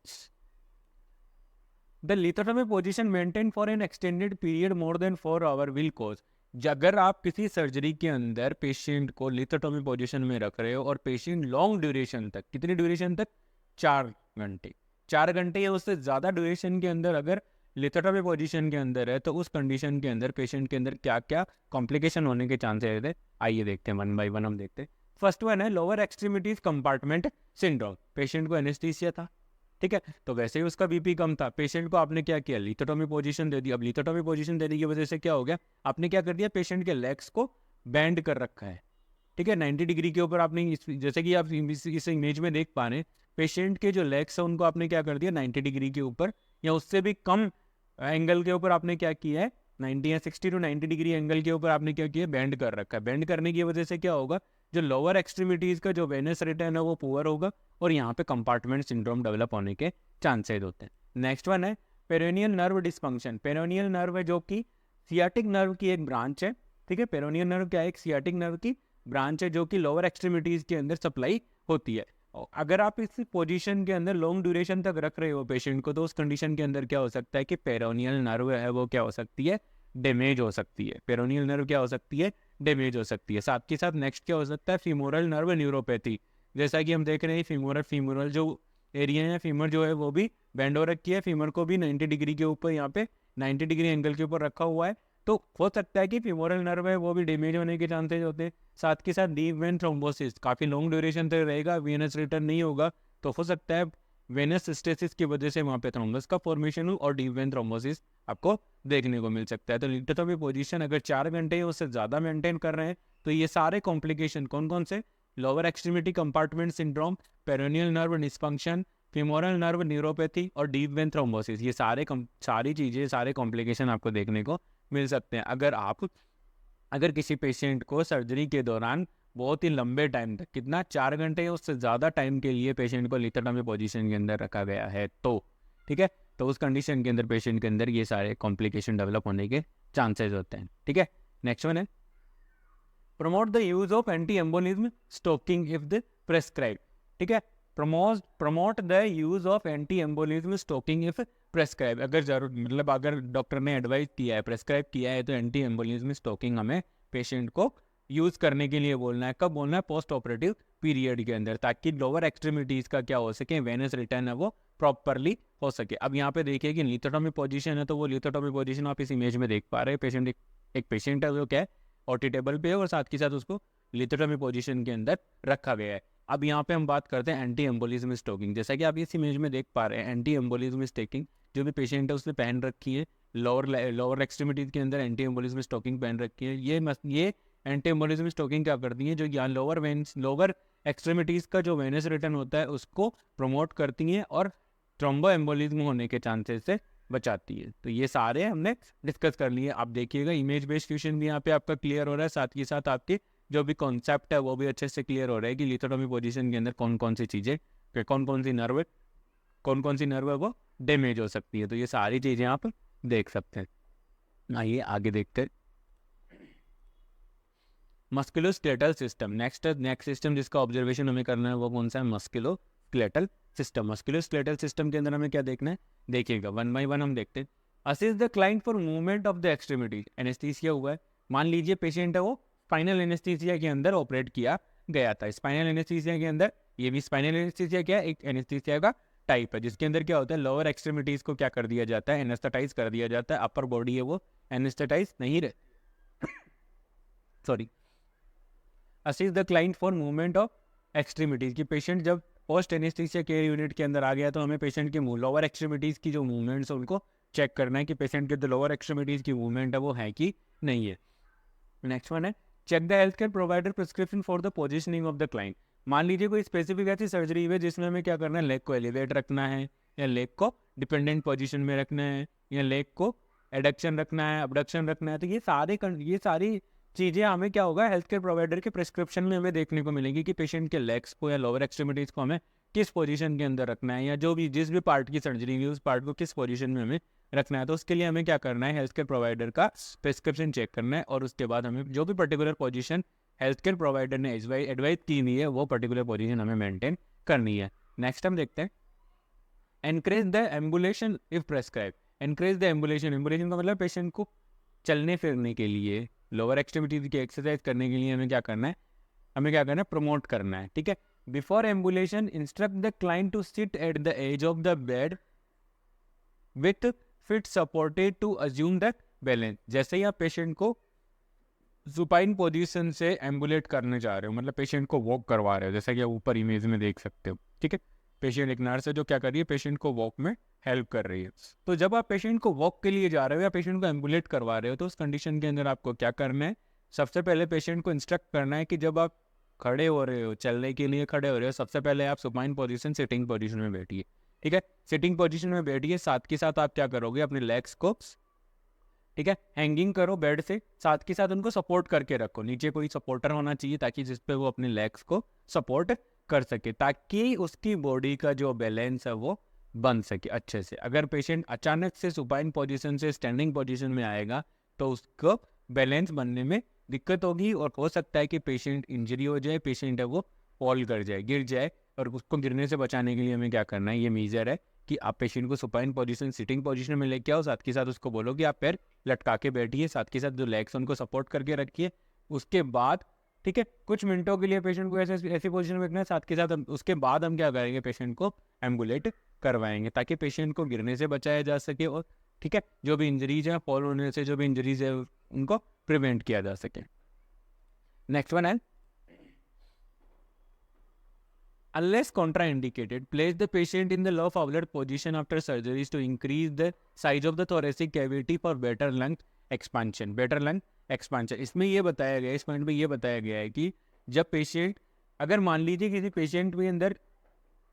A: The lithotomy position maintain for an extended period more than 4 hour will cause. अगर आप किसी सर्जरी के अंदर पेशेंट को लिथोटोमी पोजीशन में रख रहे हो और पेशेंट लॉन्ग ड्यूरेशन तक, कितनी ड्यूरेशन तक, 4 घंटे, 4 घंटे या उससे ज़्यादा ड्यूरेशन के अंदर अगर लिथोटोमी पोजीशन के अंदर है, तो उस कंडीशन के अंदर पेशेंट के अंदर क्या क्या कॉम्प्लिकेशन होने के चांसेस है, आइए देखते हैं वन बाय वन हम देखते हैं। फर्स्ट वन है lower extremities compartment syndrome. Patient को एनेस्थीसिया था, ठीक है, तो वैसे ही उसका बीपी कम था, पेशेंट को आपने क्या किया, लिथोटोमी पोजीशन दे दी। अब लिथोटोमी पोजीशन देने की वजह से क्या हो गया, आपने क्या कर दिया, पेशेंट के लेग्स को बैंड कर रखा है। ठीक है, 90 डिग्री के ऊपर आपने जैसे कि आप इस इमेज में देख पा रहे हैं, पेशेंट के जो लेग्स हैं उनको आपने क्या कर दिया, 90 डिग्री के ऊपर या उससे भी कम एंगल के ऊपर आपने क्या किया है, 90 या 60 टू 90 डिग्री एंगल के ऊपर आपने क्या किया, बैंड कर रखा है। बैंड करने की वजह से क्या होगा, जो लोअर एक्सट्रीमिटीज का जो वेनस रिटर्न है वो पुअर होगा और यहाँ पे कंपार्टमेंट सिंड्रोम डेवलप होने के चांसेस होते हैं। नेक्स्ट वन है peroneal nerve dysfunction. Peroneal nerve है जो कि सियाटिक नर्व की एक ब्रांच है। ठीक है, पेरोनियल नर्व क्या है, एक सियाटिक नर्व की ब्रांच है जो कि लोअर एक्सट्रीमिटीज के अंदर सप्लाई होती है। अगर आप इस पोजीशन के अंदर लॉन्ग ड्यूरेशन तक रख रहे हो पेशेंट को, तो उस कंडीशन के अंदर क्या हो सकता है कि पेरोनियल नर्व है वो क्या हो सकती है, डैमेज हो सकती है। पेरोनियल नर्व क्या हो सकती है, डैमेज हो सकती है। साथ के साथ नेक्स्ट क्या हो सकता है, फीमोरल नर्व न्यूरोपैथी। जैसा कि हम देख रहे हैं फीमोरल जो एरिया है, फीमर जो है वो भी बैंड हो रखी है, फीमर को भी 90 डिग्री के ऊपर यहाँ पे 90 डिग्री एंगल के ऊपर रखा हुआ है, तो हो सकता है कि फीमोरल नर्व है वो भी डैमेज होने के चांसेस होते हैं। साथ के साथ डीप वेन थ्रोम्बोसिस काफ़ी लॉन्ग ड्यूरेशन तक रहेगा, वीनस रिटर्न नहीं होगा, तो हो सकता है वेनस सिस्टेसिस की वजह से वहाँ पे थ्रोम्बस का फॉर्मेशन हो और डीप वेन थ्रोम्बोसिस आपको देखने को मिल सकता है। तो लिथोट्रोपी पोजीशन अगर 4 घंटे या उससे ज़्यादा मेंटेन कर रहे हैं तो ये सारे कॉम्प्लिकेशन कौन कौन से, lower extremity compartment syndrome, peroneal nerve dysfunction, femoral nerve neuropathy और डीप वेन थ्रोम्बोसिस, ये सारी चीज़ें, सारे कॉम्प्लिकेशन आपको देखने को मिल सकते हैं अगर किसी पेशेंट को सर्जरी के दौरान बहुत ही लंबे टाइम तक, कितना 4 घंटे या उससे ज़्यादा टाइम के लिए पेशेंट को लिथोट्रोपी पोजीशन के अंदर रखा गया है तो ठीक है, तो उस कंडीशन के अंदर पेशेंट के अंदर ये सारे कॉम्प्लिकेशन डेवलप होने के चांसेस होते हैं। ठीक है, नेक्स्ट वन है promote the use of anti embolism stocking if the prescribe. ठीक है, promote the use of anti embolism stocking if prescribe, अगर जरूर मतलब अगर डॉक्टर ने एडवाइस किया है, प्रेस्क्राइब किया है तो एंटी एम्बोलिज्म स्टोकिंग हमें पेशेंट को यूज करने के लिए बोलना है। कब बोलना है? पोस्ट ऑपरेटिव पीरियड के अंदर, ताकि लोअर एक्सट्रीमिटीज का क्या हो सके, वेनस रिटर्न है वो प्रॉपरली हो सके। अब यहाँ पे देखिए कि लिथोट्रोपी पोजीशन है, तो वो लिथोट्रोपी पोजीशन आप इस इमेज में देख पा रहे हैं। पेशेंट एक पेशेंट है जो क्या है, ओटी टेबल पे है और साथ के साथ उसको लिथोट्रोपी पोजीशन के अंदर रखा गया है। अब यहाँ पे हम बात करते हैं एंटी एम्बोलिज्म स्टोकिंग। जैसा कि आप इस इमेज में देख पा रहे हैं, एंटी एम्बोलिज्म स्टोकिंग जो भी पेशेंट है उसने पहन रखी है, लोअर एक्सट्रीमिटीज के अंदर एंटी एम्बोलिज्म स्टोकिंग पहन रखी है। ये एंटी एम्बोलिज्म स्टोकिंग क्या करती है, जो यहाँ लोअर एक्सट्रीमिटीज का जो वेनस रिटर्न होता है उसको प्रमोट करती हैं और थ्रोम्बो एम्बोलिज्म होने के चांसेस से बचाती है। तो ये सारे हमने डिस्कस कर लिए। आप देखिएगा इमेज बेस्ड क्वेश्चन भी यहाँ पे आपका क्लियर हो रहा है, साथ ही साथ आपके जो भी कॉन्सेप्ट है वो भी अच्छे से क्लियर हो रहा है कि लिथोट्रोपी पोजीशन के अंदर कौन कौन सी चीज़ें, कौन कौन सी नर्व है वो डैमेज हो सकती है। तो ये सारी चीज़ें आप देख सकते हैं। आइए आगे देखते हैं। मस्कुलोस्केलेटल सिस्टम, नेक्स्ट सिस्टम जिसका ऑब्जर्वेशन हमें करना है वो कौन सा है? Musculoskeletal system. मस्कुलोस्केलेटल सिस्टम के अंदर हमें क्या देखना है, देखिएगा वन बाय वन हम देखते हैं। Assist the client for movement of the extremity, anaesthesia हुआ है, मान लीजिए पेशेंट है वो स्पाइनल एनेस्थीसिया के अंदर ऑपरेट किया गया था। स्पाइनल एनेस्थीसिया के अंदर, ये भी स्पाइनल एनेस्थीसिया क्या है, एक एनेस्थीसिया का टाइप है जिसके अंदर क्या होता है, लोअर एक्सट्रीमिटीज को क्या कर दिया जाता है, एनेस्थेटाइज कर दिया जाता है। अपर बॉडी है वो एनेस्थेटाइज नहीं रहे sorry. Assist the client for movement of extremities, की पेशेंट जब पोस्ट एनेस्थीसिया केयर यूनिट के अंदर आ गया तो हमें पेशेंट की लोअर एक्सट्रीमिटीज की जो मूवमेंट्स है उनको चेक करना है कि पेशेंट के जो लोअर एक्सट्रीमिटीज की मूवमेंट है वो है कि नहीं है। नेक्स्ट वन है check the health care provider prescription for the positioning of the client. मान लीजिए कोई स्पेसिफिक ऐसी सर्जरी है जिसमें हमें क्या करना है, लेग को एलिवेट रखना है या लेग को डिपेंडेंट पोजीशन में रखना है या लेग को एडक्शन रखना है, अबडक्शन रखना है। तो ये सारी चीज़ें हमें क्या होगा, हेल्थ केयर प्रोवाइडर के प्रिस्क्रिप्शन में हमें देखने को मिलेंगी कि पेशेंट के लेग्स को या लोअर एक्सट्रीमिटीज़ को हमें किस पोजीशन के अंदर रखना है, या जो भी जिस भी पार्ट की सर्जरी हुई उस पार्ट को किस पोजीशन में हमें रखना है। तो उसके लिए हमें क्या करना है, हेल्थ केयर प्रोवाइडर का प्रिस्क्रिप्शन चेक करना है और उसके बाद हमें जो भी particular position health care provider ने एडवाइस की हुई है वो पर्टिकुलर पोजीशन हमें मेंटेन करनी है। नेक्स्ट हम देखते हैं encourage the ambulation if prescribe. Encourage the ambulation का मतलब पेशेंट को चलने फिरने के लिए, लोअर एक्सट्रीमिटीज की एक्सरसाइज करने के लिए हमें क्या करना है, प्रमोट करना है। ठीक है, before ambulation instruct the client to sit at the edge of the bed with feet supported to assume the balance. जैसे ही आप पेशेंट को सुपाइन पोजीशन से एम्बुलेट करने जा रहे हो, मतलब पेशेंट को वॉक करवा रहे हो, जैसा कि आप ऊपर इमेज में देख सकते हो। ठीक है, पेशेंट एक नर्स है जो क्या कर रही है, पेशेंट को वॉक में हेल्प कर रही है। तो जब आप पेशेंट को वॉक के लिए जा रहे हो या पेशेंट को एम्बुलेट करवा रहे हो तो उस कंडीशन के अंदर आपको क्या करना है, सबसे पहले पेशेंट को इंस्ट्रक्ट करना है कि जब आप खड़े हो रहे हो, चलने के लिए खड़े हो रहे हो, सबसे पहले आप सुपाइन पोजीशन सिटिंग पोजीशन में बैठिए। ठीक है, सिटिंग पोजीशन में बैठिए, साथ के साथ आप क्या करोगे, अपने लेग्स को ठीक है हैंगिंग करो बेड से, साथ के साथ उनको सपोर्ट करके रखो। नीचे कोई सपोर्टर होना चाहिए ताकि जिस पे वो अपने लेग्स को सपोर्ट कर सके, ताकि उसकी बॉडी का जो बैलेंस है वो बन सके अच्छे से। अगर पेशेंट अचानक से सुपाइन पोजीशन से स्टैंडिंग पोजीशन में आएगा तो उसको बैलेंस बनने में दिक्कत होगी और हो सकता है कि पेशेंट इंजरी हो जाए, पेशेंट है वो फॉल कर जाए, गिर जाए। और उसको गिरने से बचाने के लिए हमें क्या करना है, ये मेजर है कि आप पेशेंट को सुपाइन पोजीशन सिटिंग पोजीशन में लेके आओ, साथ के साथ उसको बोलो कि आप पैर लटका के बैठिए, साथ के साथ जो लेग्स उनको सपोर्ट करके रखिए। उसके बाद ठीक है कुछ मिनटों के लिए पेशेंट को ऐसी पोजीशन में रखना है, साथ के साथ उसके बाद हम क्या करेंगे, पेशेंट को एम्बुलेट करवाएंगे ताकि पेशेंट को गिरने से बचाया जा सके और ठीक है जो भी इंजरीज है, फॉल होने से जो भी इंजरीज है उनको प्रिवेंट किया जा सके। नेक्स्ट वन है unless contraindicated, place the patient in the low Fowler position after surgeries to increase the size of the thoracic cavity for better lung expansion. Better lung expansion, इसमें ये बताया गया, इस पॉइंट में ये बताया गया है कि जब पेशेंट, अगर मान लीजिए किसी पेशेंट के अंदर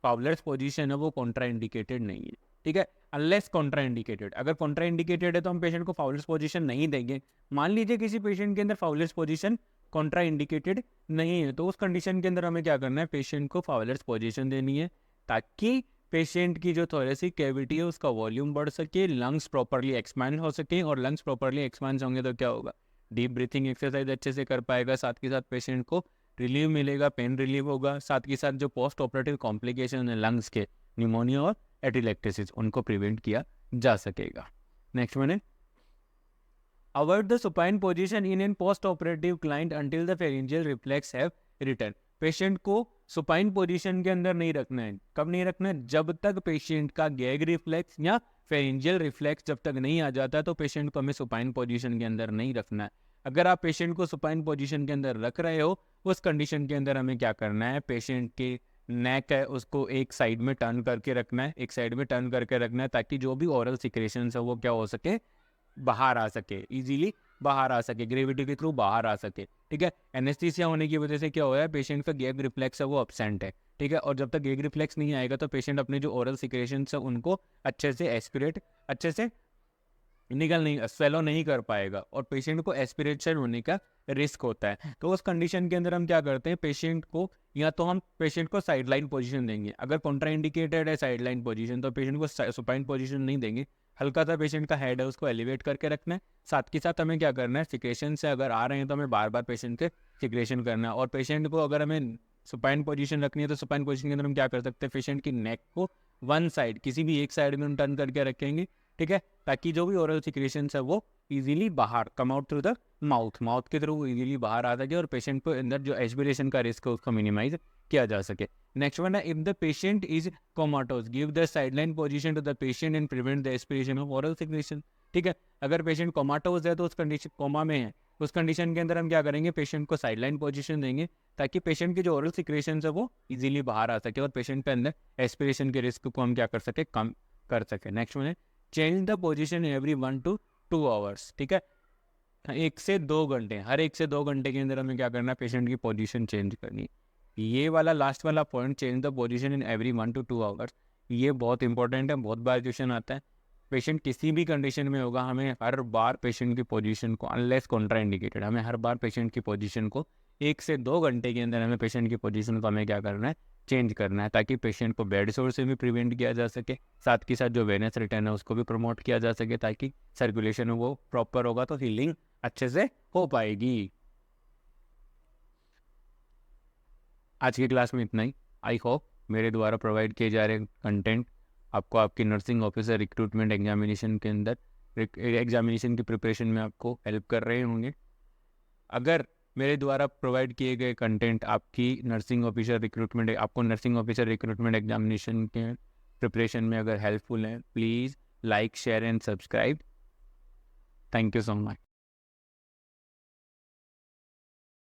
A: फाउलर्स पोजीशन है वो कॉन्ट्राइंडिकेटेड नहीं है, ठीक है, अनलेस कॉन्ट्राइंडिकेटेड, अगर कॉन्ट्राइंडिकेटेड है तो हम पेशेंट को फाउलर्स पोजीशन नहीं देंगे। मान लीजिए किसी पेशेंट के अंदर फाउलर्स पोजीशन कॉन्ट्राइंडिकेटेड नहीं है, तो उस कंडीशन के अंदर हमें क्या करना है, पेशेंट को फाउलर्स पोजीशन देनी है ताकि पेशेंट की जो थोरेसिक कैविटी है उसका वॉल्यूम बढ़ सके, लंग्स प्रॉपरली एक्सपैंड हो सके, और लंग्स प्रॉपरली एक्सपैंड होंगे तो क्या होगा, डीप ब्रीथिंग एक्सरसाइज अच्छे से कर पाएगा, साथ के साथ पेशेंट को रिलीव मिलेगा, पेन रिलीव होगा, साथ के साथ जो पोस्ट ऑपरेटिव कॉम्प्लिकेशन है लंग्स के, निमोनिया और एटिलेक्टेसिस, उनको प्रिवेंट किया जा सकेगा। नेक्स्ट वन है avoid the supine position in an post operative client until the pharyngeal reflex have return. Patient को सुपाइन पोजीशन के अंदर नहीं रखना है। कब नहीं रखना है? जब तक पेशेंट का गैग रिफ्लेक्स या फेरेंजियल रिफ्लेक्स जब तक नहीं आ जाता तो पेशेंट को हमें सुपाइन पोजीशन के अंदर नहीं रखना है। अगर आप पेशेंट को सुपाइन पोजीशन के अंदर रख रहे हो, उस कंडीशन के अंदर हमें क्या करना है, पेशेंट के नेक है उसको एक साइड में टर्न करके रखना है, एक साइड में टर्न करके रखना है ताकि जो भी ओरल सिक्रेशन है वो क्या हो सके, बाहर आ सके, इजीली बाहर आ सके, ग्रेविटी के थ्रू बाहर आ सके, ठीक है। एनेस्थीसिया होने की वजह से क्या हो रहा है, पेशेंट का गैग रिफ्लेक्स है वो अब्सेंट है, ठीक है, और जब तक गैग रिफ्लेक्स नहीं आएगा तो पेशेंट अपने जो ओरल सिक्रेशन है उनको अच्छे से एस्पिरेट, अच्छे से निकल नहीं, स्वेलो नहीं कर पाएगा और पेशेंट को एस्पिरेशन होने का रिस्क होता है। तो उस कंडीशन के अंदर हम क्या करते हैं, पेशेंट को या तो हम पेशेंट को साइडलाइन पोजीशन देंगे, अगर कॉन्ट्राइंडिकेटेड है साइडलाइन पोजीशन तो पेशेंट को सुपाइन पोजीशन नहीं देंगे, हल्का सा पेशेंट का हेड है उसको एलिवेट करके रखना है। साथ के साथ हमें क्या करना है, सिक्रेशन से अगर आ रहे हैं तो हमें बार बार पेशेंट के सिक्रेशन करना है, और पेशेंट को अगर हमें सुपाइन पोजीशन रखनी है तो सुपाइन पोजीशन के अंदर हम क्या कर सकते हैं, पेशेंट की नेक को वन साइड, किसी भी एक साइड में हम टर्न करके रखेंगे, ठीक है, ताकि जो भी ओरल सिक्रेशन है वो इजीली बाहर come out through the mouth के थ्रू इजीली बाहर आ सके और पेशेंट को अंदर जो एस्पिरेशन का रिस्क है उसको मिनिमाइज किया जा सके। नेक्स्ट वन है if the patient is comatose give the sideline position to the patient and prevent the aspiration of oral secretion, ठीक है, अगर पेशेंट कोमाटोस है तो उस कंडीशन, कोमा में है, उस कंडीशन के अंदर हम क्या करेंगे, पेशेंट को साइडलाइन पोजीशन देंगे ताकि पेशेंट की जो ओरल सिक्रेशन है वो इजीली बाहर आ सके और पेशेंट के अंदर एस्पिरेशन के रिस्क को हम क्या कर सके, कम कर सके। नेक्स्ट वन है change the position every 1 to 2 hours, ठीक है, 1 से 2 घंटे, हर 1 से 2 घंटे के अंदर हमें क्या करना है, पेशेंट की पोजीशन चेंज करनी। ये वाला लास्ट वाला point, change the position in every 1 to 2 hours, ये बहुत इंपॉर्टेंट है, बहुत बार क्वेश्चन आता है। पेशेंट किसी भी कंडीशन में होगा, हमें हर बार पेशेंट की पोजीशन को, अनलेस कॉन्ट्राइंडिकेटेड, हमें हर बार पेशेंट की पोजीशन को 1 से 2 घंटे के अंदर हमें पेशेंट की पोजीशन को हमें क्या करना है, चेंज करना है ताकि पेशेंट को बेड सोर से भी प्रिवेंट किया जा सके, साथ के साथ जो वेनस रिटर्न है उसको भी प्रमोट किया जा सके ताकि सर्कुलेशन वो प्रॉपर होगा तो हीलिंग अच्छे से हो पाएगी। आज की क्लास में इतना ही। आई होप मेरे द्वारा प्रोवाइड किए जा रहे कंटेंट आपको आपकी नर्सिंग ऑफिसर रिक्रूटमेंट एग्जामिनेशन के अंदर, एग्जामिनेशन की प्रिपरेशन में आपको हेल्प कर रहे होंगे। अगर मेरे द्वारा प्रोवाइड किए गए कंटेंट आपकी नर्सिंग ऑफिसर रिक्रूटमेंट, आपको नर्सिंग ऑफिसर रिक्रूटमेंट एग्जामिनेशन के प्रिपरेशन में अगर हेल्पफुल है, please like, share and subscribe. Thank you so much.